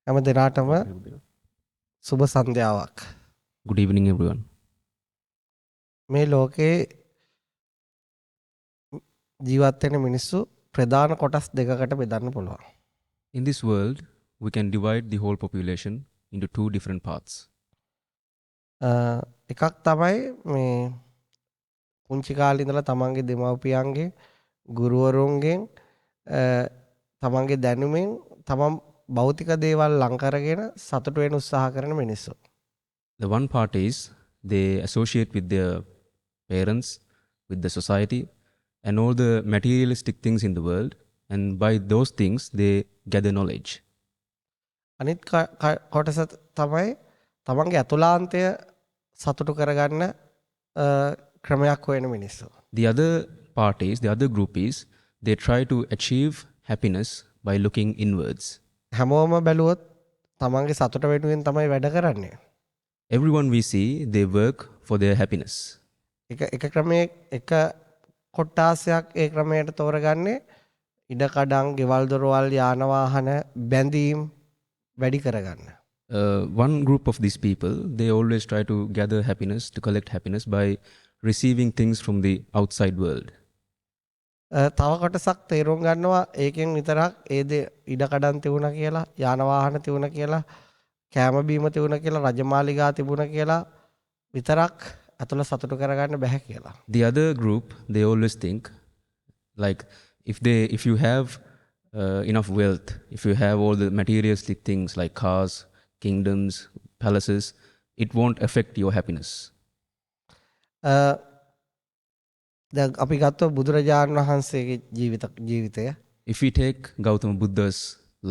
හැම දිනටම සුබ සන්ධ්‍යාවක්. Good evening, everyone. මේ ලෝකේ ජීවත් වෙන මිනිස්සු ප්‍රධාන කොටස් දෙකකට බෙදන්න පුළුවන්. In this world, we can divide the whole population into two different parts. එකක් තමයි මේ පුංචි කාලේ ඉඳලා තමන්ගේ දෙමව්පියන්ගේ ගුරුවරුන්ගෙන් තමන්ගේ දැනුමෙන් තමන් භෞතික දේවල් ලං කරගෙන සතුට වෙන්න උත්සාහ කරන මිනිස්සු. The one part is they associate with their parents, with the society, and all the materialistic things in the world, and by those things they gather knowledge. අනිත් කොටස තමයි තමන්ගේ අතුලාන්තය සතුටු කරගන්න ක්‍රමයක් හොයන මිනිස්සු. The other part is, the other group is, they try to achieve happiness by looking inwards. හැමෝම බැලුවොත් තමන්ගේ සතුට වෙනුවෙන් තමයි වැඩ කරන්නේ. Everyone we see, they work for their happiness. එක ක්‍රමයේ එක කොට්ටාසයක් ඒ ක්‍රමයට තෝරගන්නේ ඉඩකඩම්, ගෙවල් දොරවල්, යාන වාහන, බැඳීම් වැඩි කරගන්න. One group of these people, they always try to gather happiness, to collect happiness by receiving things from the outside world. තව කොටසක් තේරුම් ගන්නවා ඒකෙන් විතරක් ඒ ඉඩකඩම් තිබුණා කියලා, යාන වාහන තිබුණා කියලා, කෑම බීම තිබුණා කියලා, රජමාලිගා තිබුණා කියලා විතරක් අතල සතුටු කරගන්න බෑ කියලා. The other group, they always think like if you have enough wealth, if you have all the materialistic things like cars, kingdoms, palaces, it won't affect your happiness. දැන් අපි ගත්තොත් බුදුරජාණන් වහන්සේගේ ජීවිතය If we take Gautama Buddha's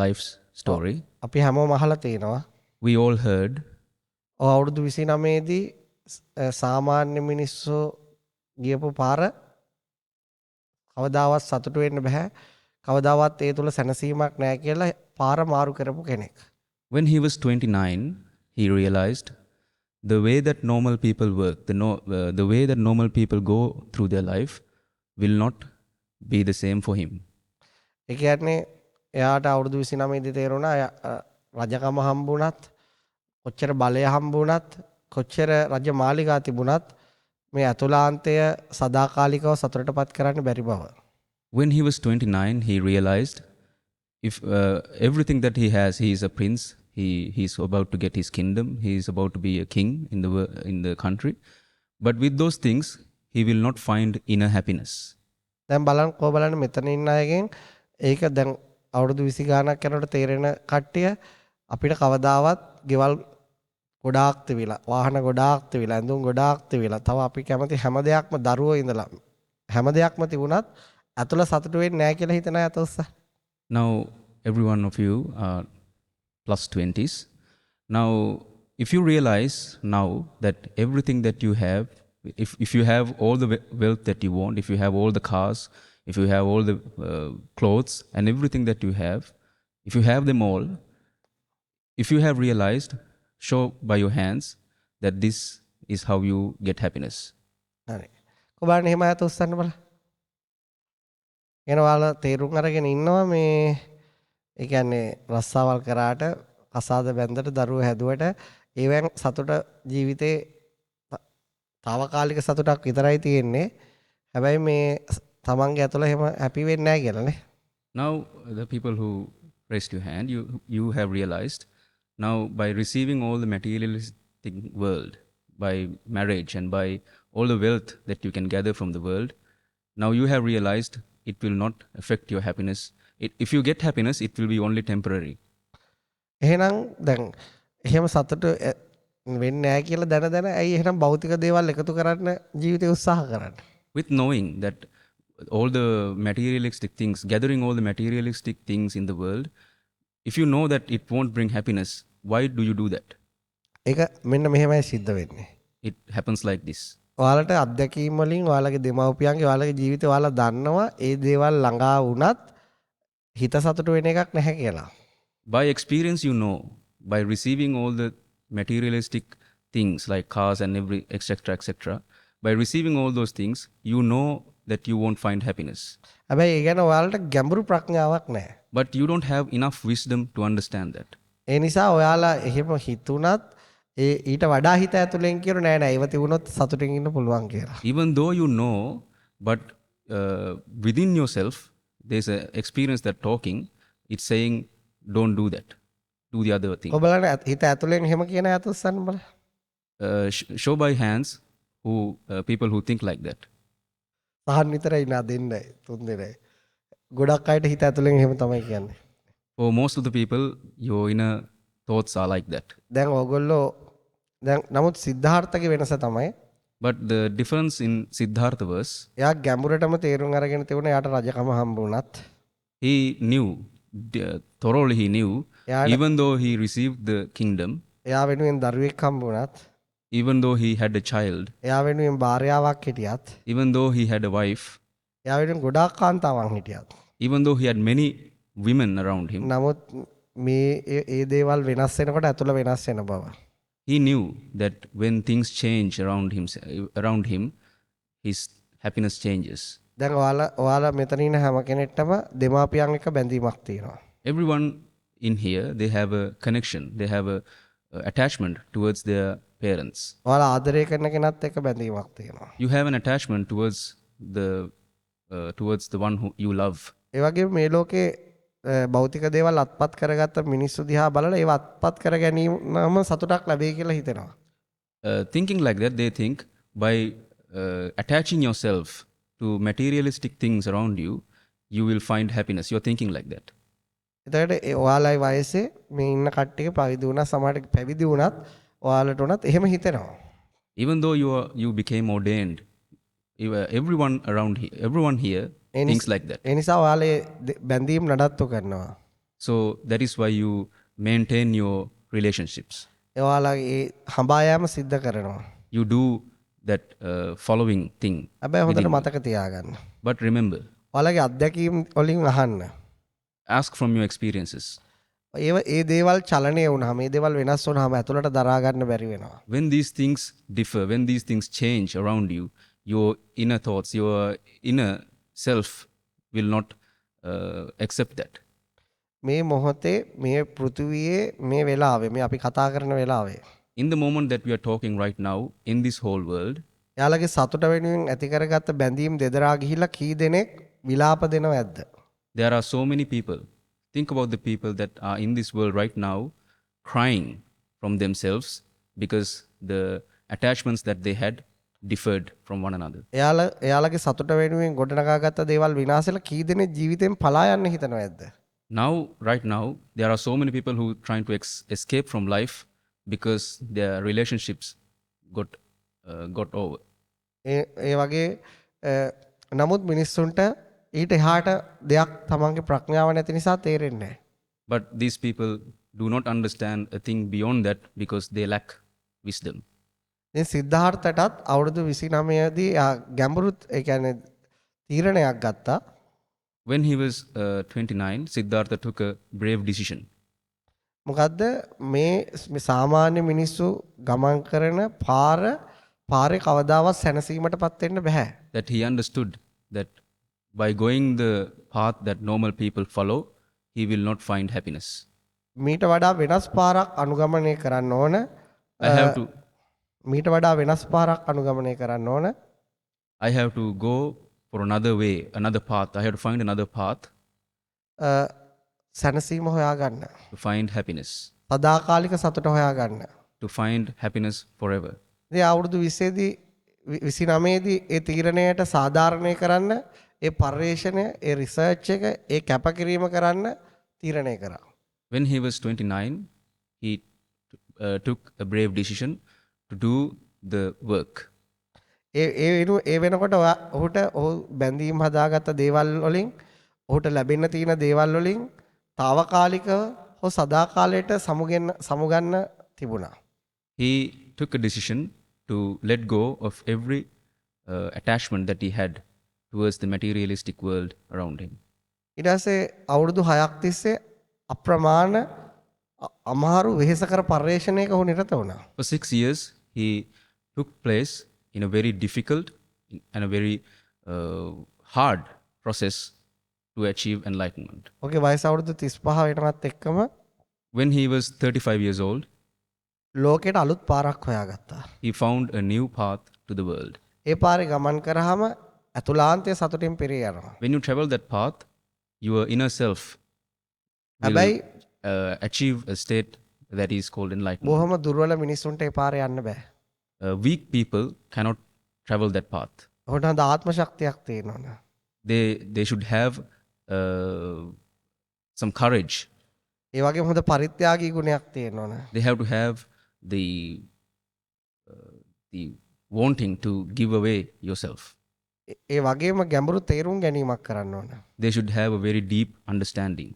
life story, අපි හැමෝම අහලා තියෙනවා. we all heard අවුරුදු 29 දී සාමාන්‍ය මිනිස්සු ගියපු පාර කවදාවත් සතුටු වෙන්න බෑ. කවදාවත් ඒ තුල සැනසීමක් නැහැ කියලා පාර මාරු කරපු කෙනෙක්. when he was 29, he realized the way that normal people work, the way that normal people go through their life will not be the same for him. ඒ කියන්නේ එයාට අවුරුදු 29 දී තේරුණා රජකම හම්බුණත්, කොච්චර බලය හම්බුණත්, කොච්චර රජ මාලිගා තිබුණත් මේ අතුලාන්තය සදාකාලිකව සතුටටපත් කරන්න බැරි බව. When he was 29, he realized if everything that he has, he is a prince, he's about to get his kingdom, he is about to be a king in the country, but with those things he will not find inner happiness. දැන් බලන්න මෙතන ඉන්න අයගෙන් ඒක දැන් අවුරුදු 20 ගාණක් යනකොට තේරෙන කට්ටිය අපිට කවදාවත් ගෙවල් ගොඩාක් තිබිලා, වාහන ගොඩාක් තිබිලා, ඇඳුම් ගොඩාක් තිබිලා, තව අපි කැමති හැම දෙයක්ම දරුවෝ ඉඳලා හැම දෙයක්ම තිබුණත් අතුල සතුටු වෙන්නේ නැහැ කියලා හිතන අය අතොස්ස. Now every one of you are plus 20s. Now if you realize now that everything that you have, if you have all the wealth that you want, if you have all the cars, if you have all the clothes and everything that you have, if you have them all, if you have realized, show by your hands that this is how you get happiness. හරි. කොබාන එහෙම අත උස්සන්න බලන්න. එන ඔයාලා තේරුම් අරගෙන ඉන්නවා මේ ඒ කියන්නේ රස්සාවල් කරාට, කසාද බැන්දට, දරුවෝ හැදුවට ඒවෙන් සතුට ජීවිතේ తాවකාලික සතුටක් විතරයි තියෙන්නේ. හැබැයි මේ තමන්ගේ ඇතුළ එහෙම හැපි වෙන්නේ නැහැ කියලානේ. Now the people who raised your hand, you have realized now by receiving all the materialistic world, by marriage and by all the wealth that you can gather from the world, now you have realized it will not affect your happiness. If you get happiness, it will be only temporary. එහෙනම් දැන් එහෙම සතුට වෙන්නේ නැහැ කියලා දැන ඇයි එහෙනම් භෞතික දේවල් එකතු කරන්න ජීවිතේ උත්සාහ කරන්නේ? With knowing that all the materialistic things, gathering all the materialistic things in the world, if you know that it won't bring happiness, why do you do that? ඒක මෙන්න මෙහෙමයි සිද්ධ වෙන්නේ. It happens like this. ඔයාලට අත්දැකීම් වලින් ඔයාලගේ දෙමව්පියන්ගේ ඔයාලගේ ජීවිතේ ඔයාලා දන්නවා ඒ දේවල් ළඟා වුණත් හිත සතුට වෙන එකක් නැහැ කියලා. By experience, you know, by receiving all the materialistic things like cars and every etc., by receiving all those things, you know that you won't find happiness. හැබැයි ඒ ගැන ඔයාලට ගැඹුරු ප්‍රඥාවක් නැහැ. But you don't have enough wisdom to understand that. ඒ නිසා ඔයාලා එහෙම හිතුණත් ඊට වඩා හිත ඇතුලෙන් කියන නෑ නෑ ඒව තිබුණොත් සතුටින් ඉන්න පුළුවන් කියලා. Even though you know, but within yourself, there's an experience that talking, it's saying, don't do that. Do the other thing. ඔබලට හිත ඇතුලෙන් එහෙම කියන අයත් උස්සන්න බල. Show by hands who people who think like that. සහන් විතරයි නා දෙන්නයි තුන් දෙනයි. ගොඩක් අයට හිත ඇතුලෙන් එහෙම තමයි කියන්නේ. For most of the people, your inner thoughts are like that. දැන් ඕගොල්ලෝ දැන් නමුත් සිද්ධාර්ථගේ වෙනස තමයි But the difference in Siddhartha was, එයා ගැඹුරටම තේරුම් අරගෙන තිබුණා එයාට රජකම හම්බ වුණත් he knew, thoroughly he knew, Yeah, even though he received the kingdom, එයා වෙනුවෙන් දරුවෙක් හම්බ වුණත් even though he had a child, එයා වෙනුවෙන් භාර්යාවක් හිටියත් even though he had a wife, එයා වෙනුවෙන් ගොඩාක් කාන්තාවන් හිටියත් even though he had many women around him, නමුත් මේ ඒ දේවල් වෙනස් වෙනකොට ඇතුළ වෙනස් වෙන බව. he knew that when things change around him, his happiness changes. දැන් ඔයාලා මෙතන ඉන්න හැම කෙනෙක්ටම දෙමාපියන් එක්ක බැඳීමක් තියෙනවා. Everyone in here, they have a connection, they have a attachment towards their parents. ඔයාලා ආදරය කරන කෙනත් එක්ක බැඳීමක් තියෙනවා. You have an attachment towards the one who you love. ඒ වගේම මේ ලෝකේ භෞතික දේවල් අත්පත් කරගත්ත මිනිස්සු දිහා බලලා ඒව අත්පත් කර ගැනීමම සතුටක් ලැබෙයි කියලා හිතෙනවා. Thinking like that, they think by attaching yourself to materialistic things around you, you will find happiness. You're thinking like that. එතකොට ඔයාලයි වයසේ මේ ඉන්න කට්ටිය පැවිදි වුණා සමහරට පැවිදි වුණත් ඔයාලට උනත් එහෙම හිතෙනවා. Even though you became ordained, everyone here thinks like that. ඒ නිසා ඔයාලේ බැඳීම් නඩත්තු කරනවා. So that is why you maintain your relationships. ඔයාලගේ හඹා යාම සිද්ධ කරනවා. You do that following thing. හැබැයි හොඳට මතක තියාගන්න. But remember, ඔයාලගේ අත්දැකීම් වලින් අහන්න. ask from your experiences. ඒ දේවල් චලනය වුණාම මේ දේවල් වෙනස් වුණාම ඇතුළට දරා ගන්න බැරි වෙනවා. When these things differ, when these things change around you, your inner thoughts, your inner self will not accept that. මේ මොහොතේ මේ පෘථිවියේ මේ වෙලාවේ මේ අපි කතා කරන වෙලාවේ In the moment that we are talking right now, in this whole world, එයාලගේ සතුට වෙනුවෙන් ඇති කරගත්ත බැඳීම් දෙදරා ගිහිලා කී දෙනෙක් විලාප දෙනවද? there are so many people. Think about the people that are in this world right now crying from themselves because the attachments that they had differed from one another. එයාලගේ සතුට වෙනුවෙන් ගොඩනගාගත්ත දේවල් විනාශෙලා කී දෙනෙක් ජීවිතෙන් පලා යන්න හිතනවද? Right now, there are so many people who are trying to escape from life because their relationships got over. ඒ වගේ නමුත් මිනිස්සුන්ට ඊට එහාට දෙයක් තමන්ගේ ප්‍රඥාව නැති නිසා තේරෙන්නේ නැහැ. But these people do not understand a thing beyond that because they lack wisdom. ඉතින් සිද්ධාර්ථටත් අවුරුදු 29 දී ගැඹුරු ඒ කියන්නේ තීරණයක් ගත්තා. When he was 29, Siddhartha took a brave decision. මොකද්ද මේ සාමාන්‍ය මිනිස්සු ගමන් කරන පාරේ කවදාවත් සැනසීමටපත් වෙන්න බෑ. That he understood that by going the path that normal people follow, he will not find happiness. මීට වඩා වෙනස් පාරක් අනුගමනය කරන්න ඕන. මීට වඩා වෙනස් පාරක් අනුගමනය කරන්න ඕන. I have to go for another way, another path. I have to find another path. සැනසීම හොයාගන්න. To find happiness. සදාකාලික සතුට හොයාගන්න. To find happiness forever. ඉතින් අවුරුදු 20 දී 29 දී ඒ තීරණයට සාධාරණය කරන්න ඒ පර්යේෂණය ඒ රිසර්ච් එක ඒ කැපකිරීම කරන්න තීරණය කරා. When he was 29, he took a brave decision to do the work. ඒ වෙනකොට ඔහුට ඔහු බැඳීම් හදාගත්ත දේවල් වලින් ඔහුට ලැබෙන්න තියෙන දේවල් වලින් తాවකාලිකව හෝ සදාකාලයට සමුගන්න තිබුණා. He took a decision to let go of every attachment that he had towards the materialistic world around him. ඊට පස්සේ අවුරුදු 6ක් තිස්සේ අප්‍රමාණ අමාරු වෙහෙසකර පර්යේෂණයක ඔහු නිරත වුණා. For 6 years, he took place in a very difficult and a very hard process to achieve enlightenment. ඔහුගේ වයස අවුරුදු 35 වෙනවත් එක්කම When he was 35 years old, ලෝකෙට අලුත් පාරක් හොයාගත්තා. he found a new path to the world. ඒ පාරේ ගමන් කරාම අතුලාන්තයේ සතුටින් පිරී යනවා. When you travel that path, your inner self will හැබැයි achieve a state that is called enlightenment. බොහොම දුර්වල මිනිස්සුන්ට ඒ පාරේ යන්න බෑ. Weak people cannot travel that path. ඔහුට හොඳ ආත්ම ශක්තියක් තියෙනවා නේ. They should have some courage. ඒ වගේම හොඳ පරිත්‍යාගී ගුණයක් තියෙනවා නේ. They have to have the wanting to give away yourself. ඒ වගේම ගැඹුරු තේරුම් ගැනීමක් කරන්න ඕන. They should have a very deep understanding.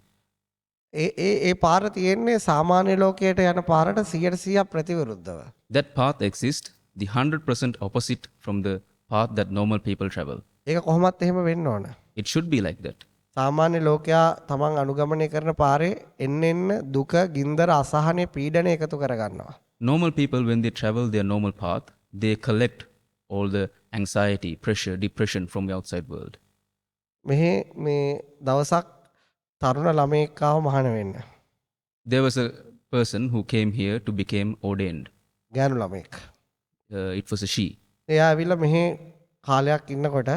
ඒ පාර තියෙන්නේ සාමාන්‍ය ලෝකයට යන පාරට 100% ප්‍රතිවිරුද්ධව. That path exists the 100% opposite from the path that normal people travel. ඒක කොහොමත් එහෙම වෙන්න ඕන. It should be like that. සාමාන්‍ය ලෝකයා තමන් අනුගමනය කරන පාරේ එන්න දුක, ගින්දර, අසහනය, පීඩන එකතු කරගන්නවා. Normal people, when they travel their normal path, they collect all the anxiety, pressure, depression from the outside world. මෙහි මේ දවසක් තරුණ ළමයෙක් ආව මහාන වෙන්න. There was a person who came here to become ordained. ගෑනු ළමයෙක්. It was a she. එයා ඇවිල්ලා මෙහි කාලයක් ඉන්නකොට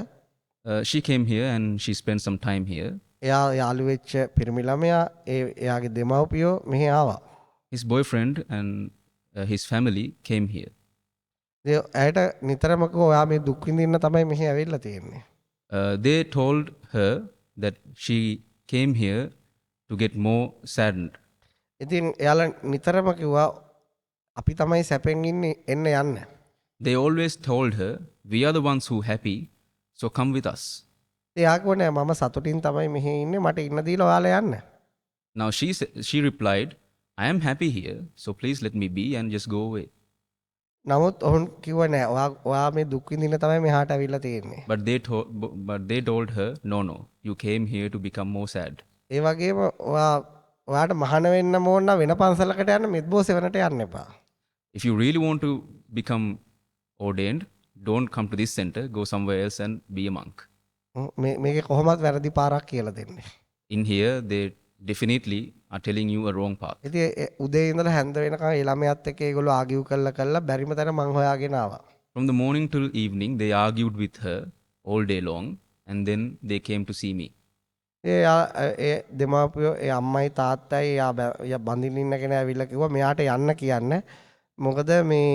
She came here and she spent some time here. එයා යාළු වෙච්ච පිරිමි ළමයා එයාගේ දෙමව්පියෝ මෙහි ආවා. His boyfriend and his family came here. ඇයට නිතරම කිව්වා ඔයා මේ දුක් විඳින්න තමයි මෙහි ඇවිල්ලා තියෙන්නේ. They told her that she came here to get more saddened. ඉතින් එයාලා නිතරම කිව්වා අපි තමයි සැපෙන් ඉන්නේ එන්න යන්න. They always told her, we are the ones who happy, so come with us. එයා කිව්වා නෑ මම සතුටින් තමයි මෙහි ඉන්නේ මට ඉන්න දීලා ඔයාලා යන්න. Now she replied, I am happy here, so please let me be and just go away. නමුත් ඔවුන් කිව්වා නෑ ඔයා මේ දුක් විඳින්න තමයි මෙහාට ඇවිල්ලා තියෙන්නේ. But they told her, no, you came here to become more sad. ඒ වගේම ඔයාට මහාන වෙන්න ඕන නම් වෙන පන්සලකට යන්න මෙත්බෝ සෙවණට යන්න එපා. If you really want to become ordained, don't come to this center, go somewhere else and be a monk. මේකේ කොහොමවත් වැරදි පාරක් කියලා දෙන්නේ. In here, they definitely are telling you a wrong path. ඉතින් උදේ ඉඳලා හැන්ද වෙනකන් ඒ ළමයාත් එක්ක ඒගොල්ලෝ ආගියු කළා බැරිම තැන මං හොයාගෙන ආවා. From the morning till evening, they argued with her all day long, and then they came to see me. ඒ දෙමාපියෝ ඒ අම්මයි තාත්තයි යා බඳින්න ඉන්න කෙනා ඇවිල්ලා කිව්වා මෙයාට යන්න කියන්න. මොකද මේ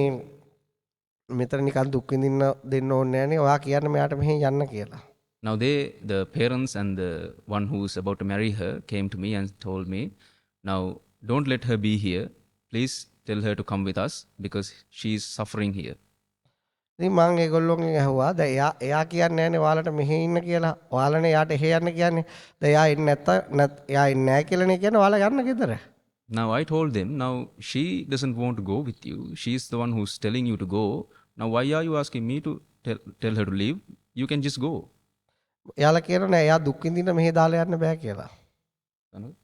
මෙතන නිකන් දුක් විඳින්න දෙන්න ඕනේ නෑනේ. ඔයා කියන්න මෙයාට මෙහෙන් යන්න කියලා. Now the parents and the one who is about to marry her came to me and told me, now don't let her be here. Please tell her to come with us because she is suffering here. ඉතින් මං ඒගොල්ලෝගෙන් ඇහුවා දැන් එයා කියන්නේ නෑනේ ඔයාලට මෙහෙ ඉන්න කියලා. ඔයාලනේ එයාට එහෙ යන්න කියන්නේ. දැන් එයා එන්නේ එයා එන්නේ නෑ කියලානේ කියන්නේ ඔයාලා යන්න ගෙදර. Now I told them, now she doesn't want to go with you. She is the one who's telling you to go. Now why are you asking me to tell her to leave? You can just go. එයාලා කියනවා නෑ එයා දුක් විඳින්න මෙහෙ දාලා යන්න බෑ කියලා.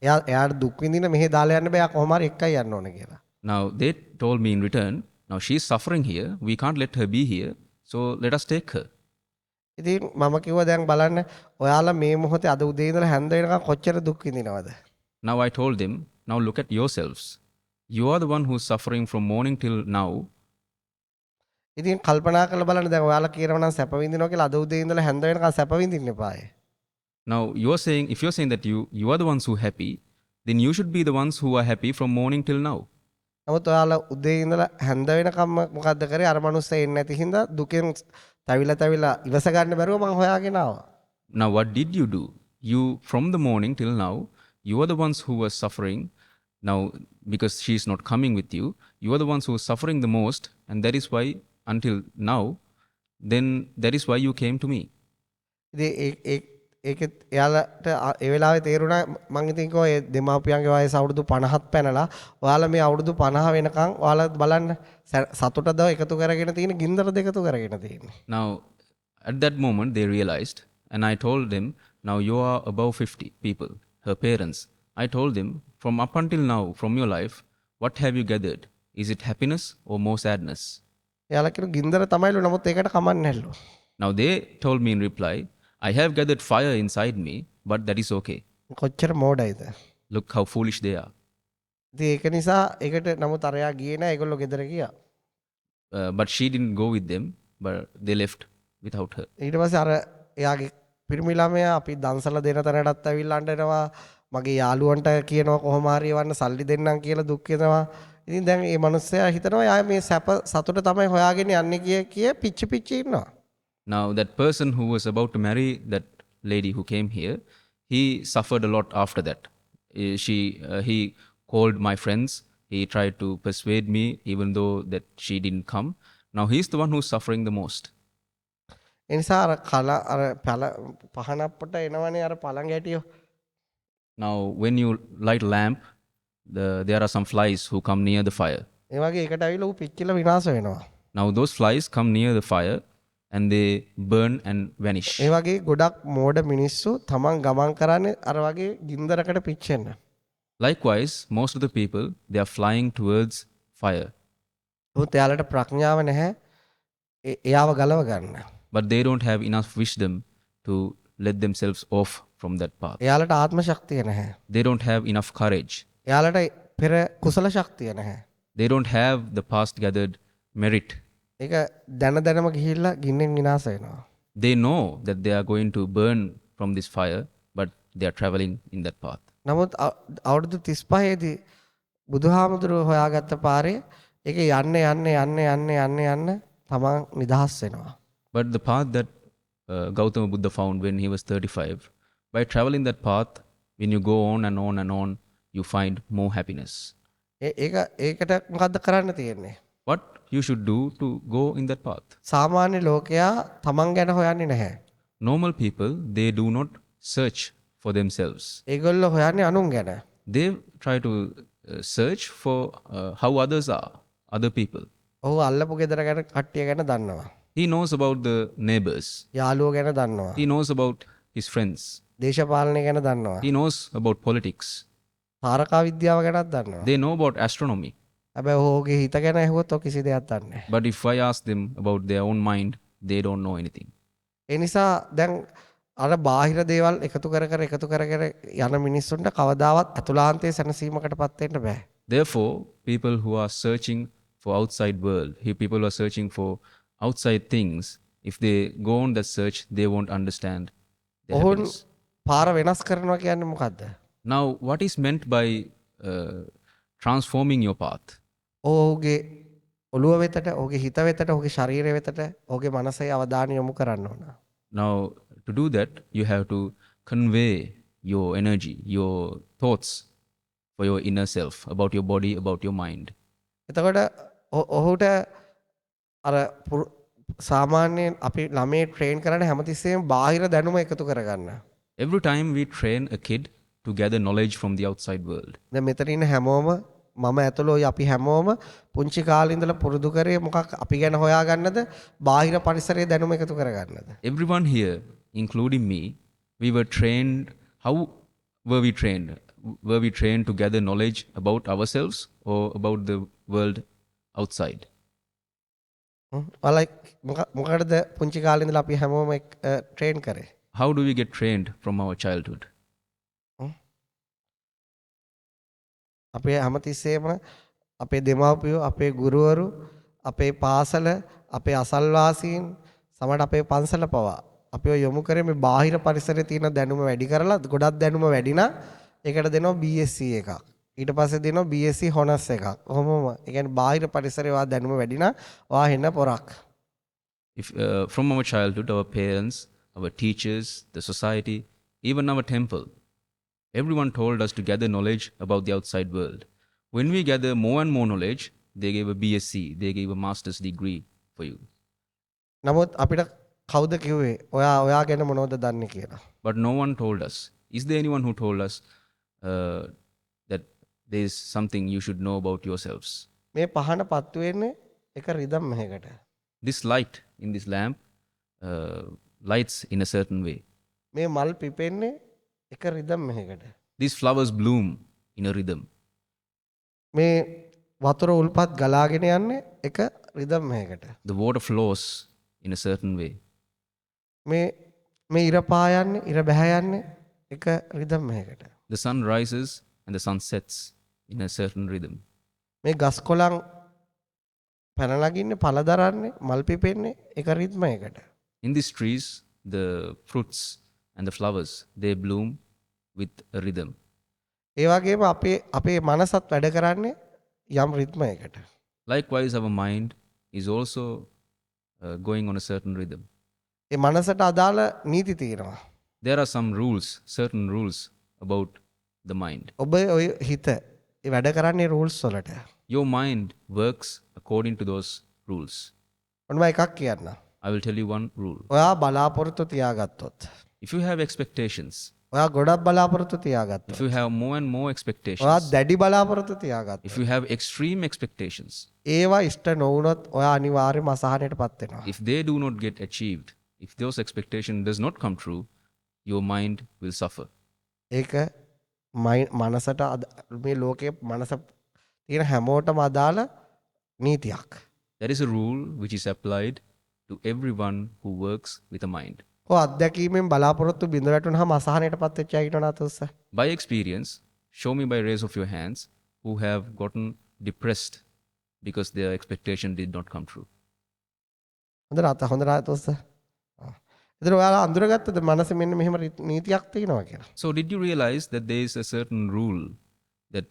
එයාට දුක් විඳින්න මෙහෙ දාලා යන්න බෑ. කොහොම හරි එක්කයි යන්න ඕනේ කියලා. Now they told me in return, now she is suffering here. We can't let her be here. So let us take her. ඉතින් මම කිව්වා දැන් බලන්න ඔයාලා මේ මොහොතේ අද උදේ ඉඳලා හැන්ද වෙනකන් කොච්චර දුක් විඳිනවද? Now I told them, now look at yourselves. You are the one who's suffering from morning till now. ඉතින් කල්පනා කරලා බලන්න දැන් ඔයාලා කියනවා නම් සැප විඳිනවා කියලා අද උදේ ඉඳලා හැන්ද වෙනකන් සැප විඳින්න එපායි. Now you're saying, if you're saying that you are the ones who are happy, then you should be the ones who are happy from morning till now. නමුත් ඔයාලා උදේ ඉඳලා හැන්ද වෙනකම් මොකද්ද කරේ? අර මනුස්සයා එන්නේ නැති හින්දා දුකෙන් තවිලා ඉවස ගන්න බැරුව මං හොයාගෙන ආවා. Now what did you do? You, from the morning till now, you are the ones who were suffering. Now, because she is not coming with you, you are the ones who are suffering the most, and that is why, until now, then that is why you came to me. ඒකෙත් එයාලට ඒ වෙලාවේ තේරුණා මං ඉතින් කිව්වා ඒ දෙමාපියන්ගේ වයස අවුරුදු 50ක් පැනලා ඔයාලා මේ අවුරුදු 50 වෙනකන් ඔයාලා බලන්න සතුටද එකතු කරගෙන තියෙන ගින්දරද එකතු කරගෙන තියෙන්නේ. Now, at that moment, they realized, and I told them, now you are above 50 people, her parents. I told them, from up until now, from your life, what have you gathered? Is it happiness or more sadness? එයාලා කියන ගින්දර තමයිලු නමුත් ඒකට කමන්නේ නැල්ලු. Now they told me in reply, I have gathered fire inside me, but that is okay. කොච්චර මෝඩයිද? Look how foolish they are. ඉතින් ඒක නිසා ඒකට නමුත් අරයා ගියේ නැහැ. ඒගොල්ලෝ ගෙදර ගියා. But she didn't go with them, but they left without her. ඊට පස්සේ අර එයාගේ පිරිමි ළමයා අපි දන්සල දෙන තැනටත් ඇවිල්ලා අඬනවා. මගේ යාළුවන්ට කියනවා කොහොම හරි යවන්න සල්ලි දෙන්නම් කියලා දුක් වෙනවා. ඉතින් දැන් මේ මිනිස්සයා හිතනවා යා මේ සැප සතුට තමයි හොයාගෙන යන්නේ කිය පිච්චි පිච්චි ඉන්නවා. Now, that person who was about to marry that lady who came here, he suffered a lot after that. He called my friends. He tried to persuade me, even though that she didn't come. Now, he's the one who's suffering the most. ඒ නිසා අර පහනප්පට එනවනේ අර පළඟ ඇටියෝ. Now, when you light a lamp, there are some flies who come near the fire. ඒ වගේ ඒකට ඇවිල්ලා ඌ පිච්චිලා විනාශ වෙනවා. Now, those flies come near the fire and they burn and vanish. ඒ වගේ ගොඩක් මෝඩ මිනිස්සු තමන් ගමන් කරන්නේ අර වගේ ගින්දරකට පිච්චෙන්න. Likewise, most of the people, they are flying towards fire. උත් එයාලට ප්‍රඥාව නැහැ එයාව ගලව ගන්න. But they don't have enough wisdom to let themselves off from that path. එයාලට ආත්ම ශක්තිය නැහැ. They don't have enough courage. එයාලට පෙර කුසල ශක්තිය නැහැ. They don't have the past gathered merit. ඒක දැනම ගිහිල්ලා ගින්නෙන් විනාශ වෙනවා. They know that they are going to burn from this fire, but they are traveling in that path. නමුත් අවුරුදු 35 දී බුදුහාමුදුරුවෝ හොයාගත්ත පාරේ ඒක යන්න තමන් නිදහස් වෙනවා. But the path that Gautama Buddha found when he was 35, by traveling that path, when you go on and on and on, you find more happiness. ඒකට මොකද්ද කරන්න තියෙන්නේ? What you should do to go in that path? සාමාන්‍ය ලෝකයා තමන් ගැන හොයන්නේ නැහැ. Normal people, they do not search for themselves. ඒගොල්ලෝ හොයන්නේ අනුන් ගැන. They try to search for how others are, other people. ඔහු අල්ලපු ගෙදර ගැන කට්ටිය ගැන දන්නවා. He knows about the neighbors. යාළුවෝ ගැන දන්නවා. He knows about his friends. දේශපාලනය ගැන දන්නවා. He knows about politics. තාරකා විද්‍යාව ගැනත් දන්නවා. They know about astronomy. හැබැයි ඔහුගේ හිත ගැන ඇහුවොත් ඔය කිසි දෙයක් දන්නේ නැහැ. But if I ask them about their own mind, they don't know anything. ඒ නිසා දැන් අර බාහිර දේවල් එකතු කර යන මිනිස්සුන්ට කවදාවත් අතුලාන්තයේ සැනසීමකටපත් වෙන්න බෑ. Therefore, people who are searching for outside world, people who are searching for outside things, if they go on that search, they won't understand their ඔහුන් happiness. පාර වෙනස් කරනවා කියන්නේ මොකද්ද? Now, what is meant by transforming your path? ඔහුගේ ඔළුව වෙතට, ඔහුගේ හිත වෙතට, ඔහුගේ ශරීරය වෙතට, ඔහුගේ මනසේ අවධානය යොමු කරන්න ඕන. Now, to do that, you have to convey your energy, your thoughts for your inner self, about your body, about your mind. එතකොට ඔහුට අර සාමාන්‍යයෙන් අපි ළමයේ ට්‍රේන් කරන හැමතිස්සෙම බාහිර දැනුම එකතු කරගන්න. Every time we train a kid to gather knowledge from the outside world. දැන් මෙතන ඉන්න හැමෝම මම ඇතුළේ අපි හැමෝම පුංචි කාලේ ඉඳලා පුරුදු කරේ මොකක් අපි ගැන හොයාගන්නද බාහිර පරිසරයේ දැනුම එකතු කරගන්නද? Everyone here, including me, we were trained. How were we trained? Were we trained to gather knowledge about ourselves or about the world outside? මොකටද පුංචි කාලේ ඉඳලා අපි හැමෝම ට්‍රේන් කරේ? How do we get trained from our childhood? අපේ හැමතිස්සෙම අපේ දෙමව්පියෝ, අපේ ගුරුවරු, අපේ පාසල, අපේ අසල්වාසීන්, සමහර අපේ පන්සල පවා අපිව යොමු කරේ මේ බාහිර පරිසරයේ තියෙන දැනුම වැඩි කරලා ගොඩක් දැනුම වැඩි නම් ඒකට දෙනවා BSc එකක්. ඊට පස්සේ දෙනවා BSc honors එකක්. කොහොමම ඒ කියන්නේ බාහිර පරිසරයේ වා දැනුම වැඩි නම් වා හෙන්න පොරක්. If from our childhood, our parents, our teachers, the society, even our temple, everyone told us to gather knowledge about the outside world. When we gather more and more knowledge, they gave a BSc, they gave a master's degree for you. නමුත් අපිට කවුද කිව්වේ ඔයා ගැන මොනවද දන්නේ කියලා? But no one told us. Is there anyone who told us that there is something you should know about yourselves? මේ පහන පත්තු වෙන්නේ එක රිදම් එකකට. This light in this lamp lights in a certain way. මේ මල් පිපෙන්නේ එක රිදම් එකකට. These flowers bloom in a rhythm. මේ වතුර උල්පත් ගලාගෙන යන්නේ එක රිදම් එකකට. The water flows in a certain way. මේ ඉර පායන්නේ ඉර බැහැ යන්නේ එක රිදම් එකකට. The sun rises and the sun sets in a certain rhythm. මේ ගස් කොළන් පැන නගින්නේ පළ දරන්නේ මල් පිපෙන්නේ එක රිද්මයකට. In these trees, the fruits and the flowers, they bloom with a rhythm. ඒ වගේම අපේ මනසත් වැඩ කරන්නේ යම් රිද්මයකට. Likewise, our mind is also going on a certain rhythm. ඒ මනසට අදාළ නීති තියෙනවා. There are some rules, certain rules about the mind. ඔබ ඔය හිත ඒ වැඩ කරන්නේ රූල්ස් වලට. Your mind works according to those rules. ඔන්න මම එකක් කියන්නම්. I will tell you one rule. ඔයා බලාපොරොත්තු තියාගත්තොත්. If you have expectations, ඔයා ගොඩක් බලාපොරොත්තු if තියාගත්තොත්. you have more and more ඔයා expectations, දැඩි බලාපොරොත්තු තියාගත්තොත්. if you have extreme expectations, ඒවා ඉෂ්ට නොවුනොත් ඔයා අනිවාර්යයෙන්ම අසහනයටපත් වෙනවා. if they do not get achieved, if those expectations does not come true, your mind will suffer. ඒක මනසට මේ ලෝකයේ මනස තියෙන හැමෝටම අදාළ නීතියක්. There is a rule which is applied to everyone who works with a mind. ඔය අත්දැකීමෙන් බලාපොරොත්තු බිඳ වැටුනහම අසහනයටපත් වෙච්ච අය හිටවනත් උස්ස. By experience, show me by raise of your hands who have gotten depressed because their expectation did not come true. හොඳ රාත උස්ස. ඒතර ඔයාලා අඳුරගත්තද මනස මෙන්න මෙහෙම නීතියක් තියෙනවා කියලා. So did you realize that there is a certain rule that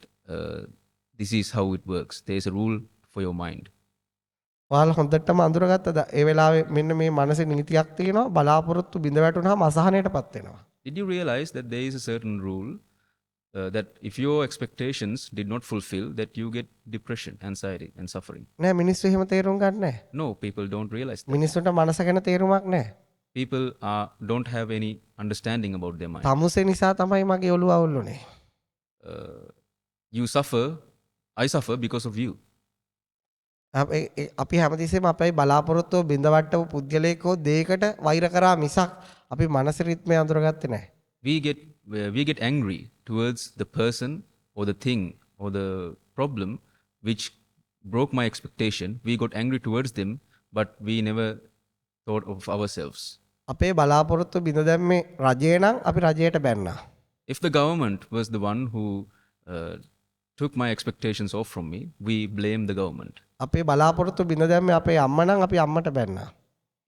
this is how it works? There is a rule for your mind. ඔයාලා හොඳටම අඳුරගත්තද ඒ වෙලාවේ මෙන්න මේ මනසේ නීතියක් තියෙනවා බලාපොරොත්තු බිඳ වැටුනහම අසහනයටපත් වෙනවා. Did you realize that there is a certain rule that if your expectations did not fulfill, that you get depression, anxiety and suffering? නෑ මිනිස්සු එහෙම තේරුම් ගන්න නෑ. No, people don't realize that. මිනිස්සුන්ට මනස ගැන තේරුමක් නෑ. People don't have any understanding about their mind. තමුසේ නිසා තමයි මගේ ඔළුව අවුල් වුනේ. You suffer, I suffer because of you. අපි හැමතිස්සෙම අපේ බලාපොරොත්තු බිඳවට්ටපු පුද්ගලයෙක් හෝ දෙයකට වෛර කරා මිසක් අපි මනස රිද්මය අඳුරගත්තේ නැහැ. We get angry towards the person or the thing or the problem which broke my expectation. We got angry towards them, but we never thought of ourselves. අපේ බලාපොරොත්තු බිඳ දැම්මේ රජය නම් අපි රජයට බැන්නා. If the government was the one who took my expectations off from me, we blame the government. අපේ බලාපොරොත්තු බිඳ දැම්මේ අපේ අම්මා නම් අපි අම්මට බැන්නා.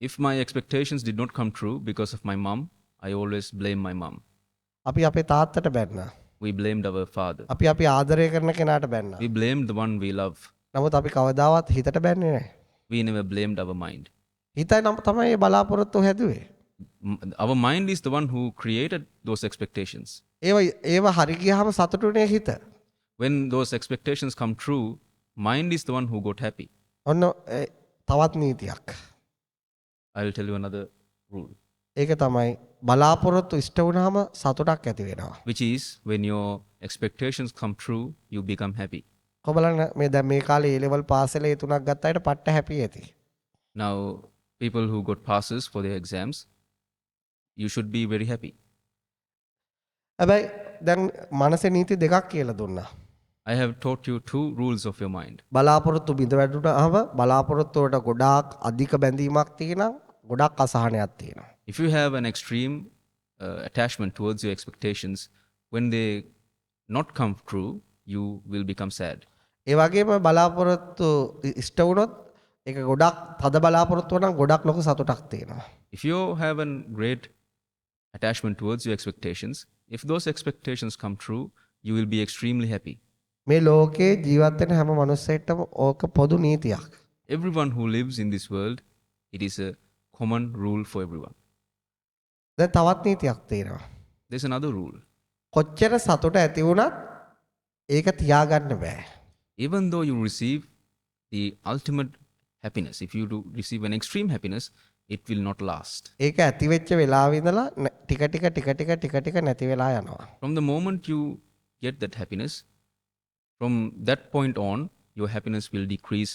If my expectations did not come true because of my mom, I always blame my mom. අපි අපේ තාත්තට බැන්නා. We blamed our father. අපි ආදරය කරන කෙනාට බැන්නා. We blamed the one we love. නමුත් අපි කවදාවත් හිතට බැන්නේ නැහැ. We never blamed our mind. හිතයි නම් තමයි මේ බලාපොරොත්තු හැදුවේ. Our mind is the one who created those expectations. ඒව හරි ගියාම සතුටුනේ හිත. When those expectations come true, mind is the one who got happy. ඔන්න තවත් නීතියක්. I will tell you another rule. ඒක තමයි බලාපොරොත්තු ඉෂ්ට වුණාම සතුටක් ඇති වෙනවා. Which is when your expectations come true, you become happy. කොබලන්න මේ දැන් මේ කාලේ A level පාසලේ තුනක් ගත්ත අයට පට්ට හැපි ඇති. Now, people who got passes for their exams, you should be very happy. හැබැයි දැන් මනසේ නීති දෙකක් කියලා දුන්නා. I have taught you two rules of your mind. බලාපොරොත්තු බිඳ වැටුණාම බලාපොරොත්තු වලට ගොඩාක් අධික බැඳීමක් තියෙනවා, ගොඩාක් අසහනයක් තියෙනවා. If you have an extreme attachment towards your expectations, when they not come true, you will become sad. ඒ වගේම බලාපොරොත්තු ඉෂ්ට වුණොත් ඒක ගොඩාක් තද බලාපොරොත්තු නම් ගොඩාක් ලොකු සතුටක් තියෙනවා. If you have a great attachment towards your expectations, if those expectations come true, you will be extremely happy. මේ ලෝකේ ජීවත් වෙන හැම මනුස්සයෙක්ටම ඕක පොදු නීතියක්. Everyone who lives in this world, it is a common rule for everyone. දැන් තවත් නීතියක් තියෙනවා. There's another rule. කොච්චර සතුට ඇති වුණත් ඒක තියාගන්න බෑ. Even though you receive the ultimate happiness, if you do receive an extreme happiness, it will not last. ඒක ඇති වෙච්ච වෙලාවෙ ඉඳලා ටික ටික නැති වෙලා යනවා. From the moment you get that happiness, from that point on, your happiness will decrease.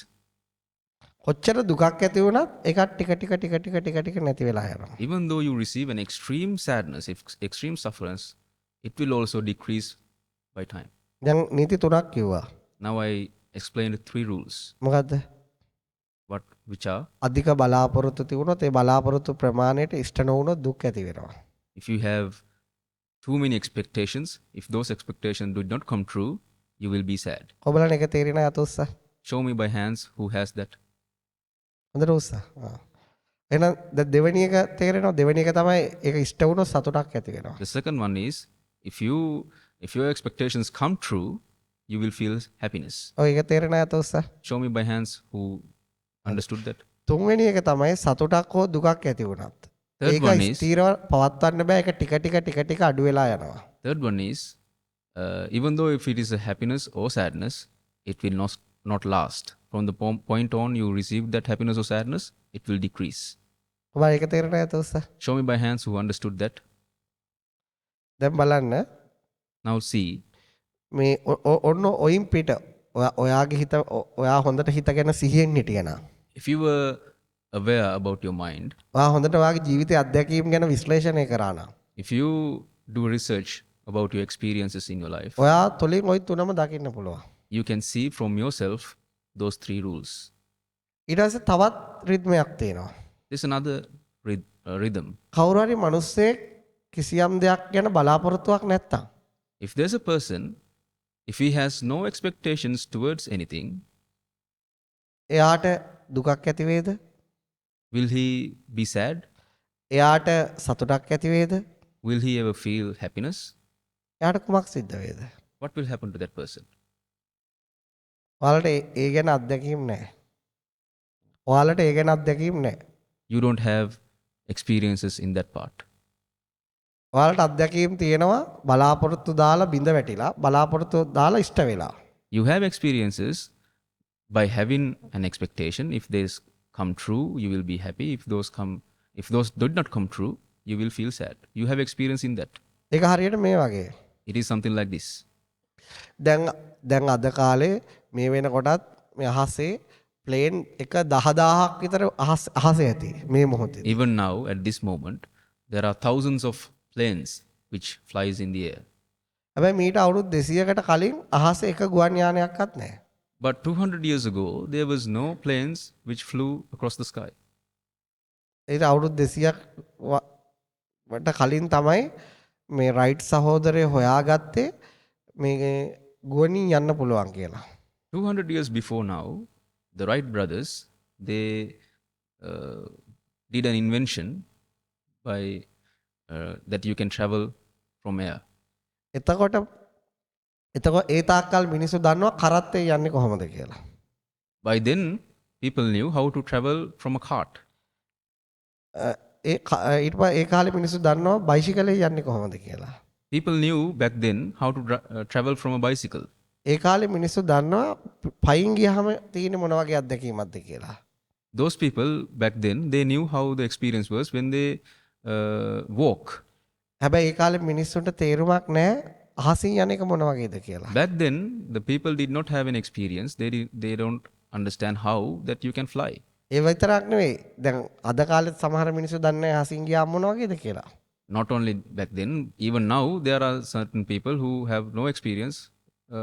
කොච්චර දුකක් ඇති වුණත් ඒක ටික ටික නැති වෙලා යනවා. Even though you receive an extreme sadness, extreme sufferance, it will also decrease by time. දැන් නීති තුනක් කිව්වා. Now I explained three rules. මොකද්ද? Which are, අධික බලාපොරොත්තු තිබුණොත් ඒ බලාපොරොත්තු ප්‍රමාණයට ඉෂ්ට නොවුනොත් දුක් ඇති වෙනවා. if you have too many expectations, if those expectations do not come true, you will be sad. ඔබලට ඒක තේරෙන අත උස්සා. Show me by hands who has that. හොඳට උස්සා. එහෙනම් දෙවෙනි එක තේරෙනවා. දෙවෙනි එක තමයි ඒක ඉෂ්ට වුණොත් සතුටක් ඇති වෙනවා. The second one is, if your expectations come true, you will feel happiness. ඔය ඒක තේරෙන අත උස්සා. Show me by hands who understood that. තුන්වෙනි එක තමයි සතුටක් හෝ දුකක් ඇති වුණත්. Third ඒක one is, ස්ථිරව පවත්වන්න බෑ. ඒක ටික ටික අඩු වෙලා යනවා. third one is, even though if it is a happiness or sadness, it will not last. From the point on you receive that happiness or sadness, it will decrease. ඔබ ඒක තේරෙන අත උස්සා. Show me by hands who understood that. දැන් බලන්න Now see, මේ ඔන්න ඔයින් පිට ඔයාගේ හිත ඔයා හොඳට හිතගෙන සිහියෙන් හිටියනම් if you were aware about your mind, ඔයා හොඳට ඔයාගේ ජීවිතයේ අත්දැකීම් ගැන විශ්ලේෂණය කරා නම් if you do research about your experiences in your life, ඔයා තුලින් ওই තුනම දකින්න පුළුවන්. you can see from yourself those three rules. ඊට පස්සේ තවත් රිද්මයක් තියෙනවා. There's another rhythm. කවුරු හරි මිනිස්සෙක් කිසියම් දෙයක් ගැන බලාපොරොත්තුවක් නැත්තම් If there's a person, if he has no expectations towards anything, එයාට දුකක් ඇති වේද? will he be sad? එයාට සතුටක් ඇති වේද? Will he ever feel happiness? එයාට කුමක් සිද්ධ වේද? What will happen to that person? ඔයාලට ඒ ගැන අත්දැකීම් නැහැ. ඔයාලට ඒ ගැන අත්දැකීම් නැහැ. You don't have experiences in that part. ඔයාලට අත්දැකීම් තියෙනවා බලාපොරොත්තු දාලා බිඳ වැටිලා බලාපොරොත්තු දාලා ඉෂ්ට වෙලා. You have experiences by having an expectation. If these come true, you will be happy. If those did not come true, you will feel sad. You have experience in that. ඒක හරියට මේ වගේ. It is something like this. දැන් අද කාලේ මේ වෙනකොටත් මේ අහසේ ප්ලේන් එක 10000ක් විතර අහසේ ඇති මේ මොහොතේ. Even now, at this moment, there are thousands of planes which flies in the air. හැබැයි මීට අවුරුදු 200කට කලින් අහසේ එක ගුවන් යානයක්වත් නැහැ. But 200 years ago, there was no planes which flew across the sky. ඊට අවුරුදු 200ක් වට කලින් තමයි මේ රයිට් සහෝදරය හොයාගත්තේ මේ ගුවනින් යන්න පුළුවන් කියලා. 200 years before now, the Wright brothers, they did an invention by that you can travel from air. එතකොට ඒ තාක්කල් මිනිස්සු දන්නවා කරත්තේ යන්නේ කොහොමද කියලා. By then, people knew how to travel from a cart. ඒ කාලේ මිනිස්සු දන්නවා බයිසිකලේ යන්නේ කොහොමද කියලා. People knew back then how to travel from a bicycle. ඒ කාලේ මිනිස්සු දන්නවා පයින් ගියාම තියෙන මොන වගේ අත්දැකීමක්ද කියලා. Those people back then, they knew how the experience was when they walk. හැබැයි ඒ කාලේ මිනිස්සුන්ට තේරුමක් නැහැ අහසින් යන එක මොන වගේද කියලා. Back then, the people did not have an experience. They don't understand how that you can fly. ඒ විතරක් නෙවෙයි. දැන් අද කාලේ සමහර මිනිස්සු දන්නේ අහසින් ගියාම මොන වගේද කියලා. Not only back then, even now, there are certain people who have no experience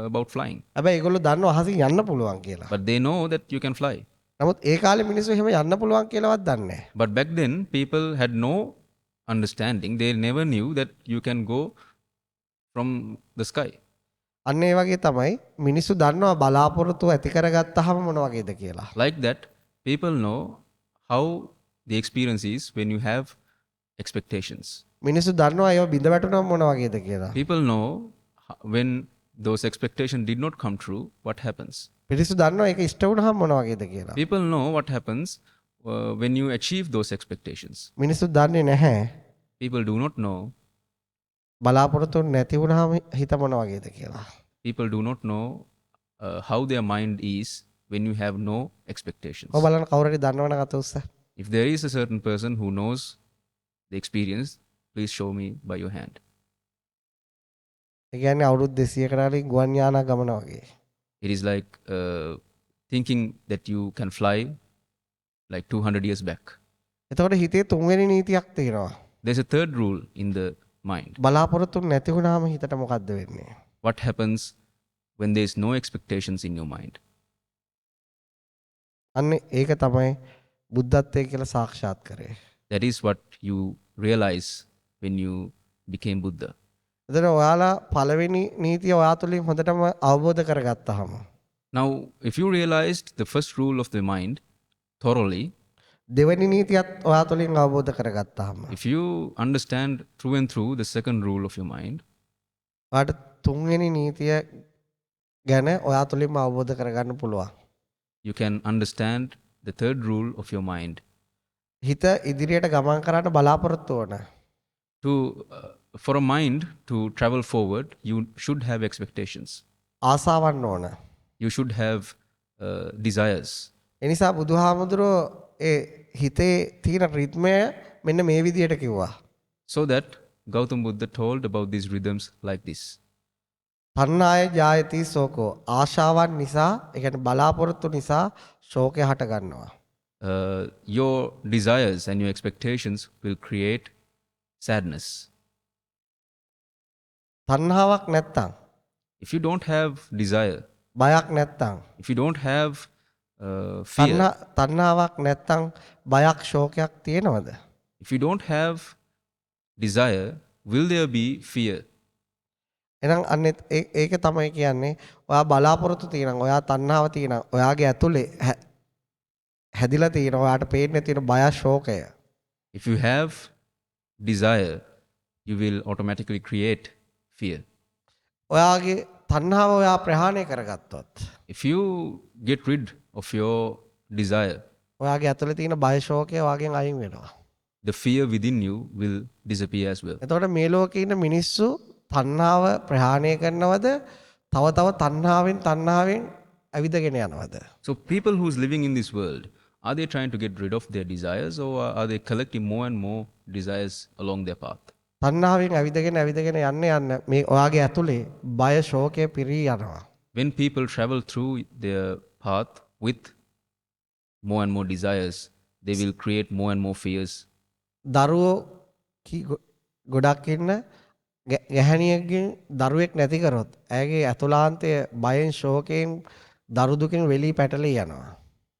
about flying. හැබැයි ඒගොල්ලෝ දන්නවා අහසින් යන්න පුළුවන් කියලා. But they know that you can fly. නමුත් ඒ කාලේ මිනිස්සු එහෙම යන්න පුළුවන් කියලාවත් දන්නේ නැහැ. But back then, people had no understanding. They never knew that you can go from the sky. අන්න ඒ වගේ තමයි මිනිස්සු දන්නවා බලාපොරොත්තු ඇති කරගත්තාම මොන වගේද කියලා. Like that, people know how the experience is when you have expectations. මිනිස්සු දන්නවා ඒව බිඳ වැටුනම මොන වගේද කියලා. People know when those expectations did not come true, what happens. මිනිස්සු දන්නවා ඒක ඉෂ්ට වුණාම මොන වගේද කියලා. People know what happens when you achieve those expectations. මිනිස්සු දන්නේ නැහැ People do not know. බලාපොරොත්තු නැති වුණාම හිත මොන වගේද කියලා. People do not know how their mind is when you have no expectations. ඔය බලන්න කවුරු හරි දන්නවනම් අත උස්ස. If there is a certain person who knows the experience, please show me by your hand. ඒ කියන්නේ අවුරුදු 200කට කලින් ගුවන් යානා ගමන වගේ. It is like thinking that you can fly like 200 years back. එතකොට හිතේ තුන්වෙනි නීතියක් තියෙනවා. There's a third rule in the mind. බලාපොරොත්තු නැති වුණාම හිතට මොකද්ද වෙන්නේ? What happens when there is no expectations in your mind? අන්න ඒක තමයි බුද්ධත්වයේ කියලා සාක්ෂාත් කරේ. That is what you realize when you became Buddha. එතන ඔයාලා පළවෙනි නීතිය ඔයා තුළින් හොඳටම අවබෝධ කරගත්තාම Now, if you realized the first rule of the mind thoroughly, දෙවෙනි නීතියත් ඔයා තුළින් අවබෝධ කරගත්තාම if you understand through and through the second rule of your mind, ඔයාට තුන්වෙනි නීතිය ගැන ඔයා තුළින්ම අවබෝධ කරගන්න පුළුවන්. you can understand the third rule of your mind. හිත ඉදිරියට ගමන් කරන්න බලාපොරොත්තු වන. For a mind to travel forward, you should have expectations. ආසාවන්න ඕන. You should have desires. එනිසා බුදුහාමුදුරුවෝ ඒ හිතේ තියෙන රිද්මය මෙන්න මේ විදියට කිව්වා. So that Gautam Buddha told about these rhythms like this. තණ්හාය ජායති සෝකෝ. ආශාවන් නිසා, ඒ කියන්නේ බලාපොරොත්තු නිසා ශෝකය හට ගන්නවා. Your desires and your expectations will create sadness. තණ්හාවක් නැත්තම්, If you don't have desire, බයක් නැත්තම්, if you don't have fear, තණ්හාවක් නැත්තම් බයක් ශෝකයක් තියෙනවද? if you don't have desire, will there be fear? එහෙනම් අන්න ඒක තමයි කියන්නේ ඔයා බලාපොරොත්තු තියෙනවා, ඔයා තණ්හාව තියෙනවා, ඔයාගේ ඇතුලේ හැදිලා තියෙනවා, ඔයාට පේන්නේ තියෙන බය ශෝකය. If you have desire, you will automatically create fear. ඔයාගේ තණ්හාව ඔයා ප්‍රහාණය කරගත්තොත්, If you get rid of your desire, ඔයාගේ ඇතුලේ තියෙන බය ශෝකය ඔයාගෙන් අයින් වෙනවා. the fear within you will disappear as well. එතකොට මේ ලෝකේ ඉන්න මිනිස්සු තණ්හාව ප්‍රහාණය කරනවද? තව තණ්හාවෙන් ඇවිදගෙන යනවද? So people who's living in this world, are they trying to get rid of their desires, or are they collecting more and more desires along their path? තණ්හාවෙන් ඇවිදගෙන යන්න මේ ඔයාගේ ඇතුලේ බය ශෝකය පිරී යනවා. When people travel through their path with more and more desires, they will create more and more fears. දරුවෝ ගොඩක් ඉන්න ගැහැණියකින් දරුවෙක් නැති කරොත් ඇගේ ඇතුළාන්තය බයෙන් ශෝකයෙන් දරු දුකින් වෙලී පැටලී යනවා.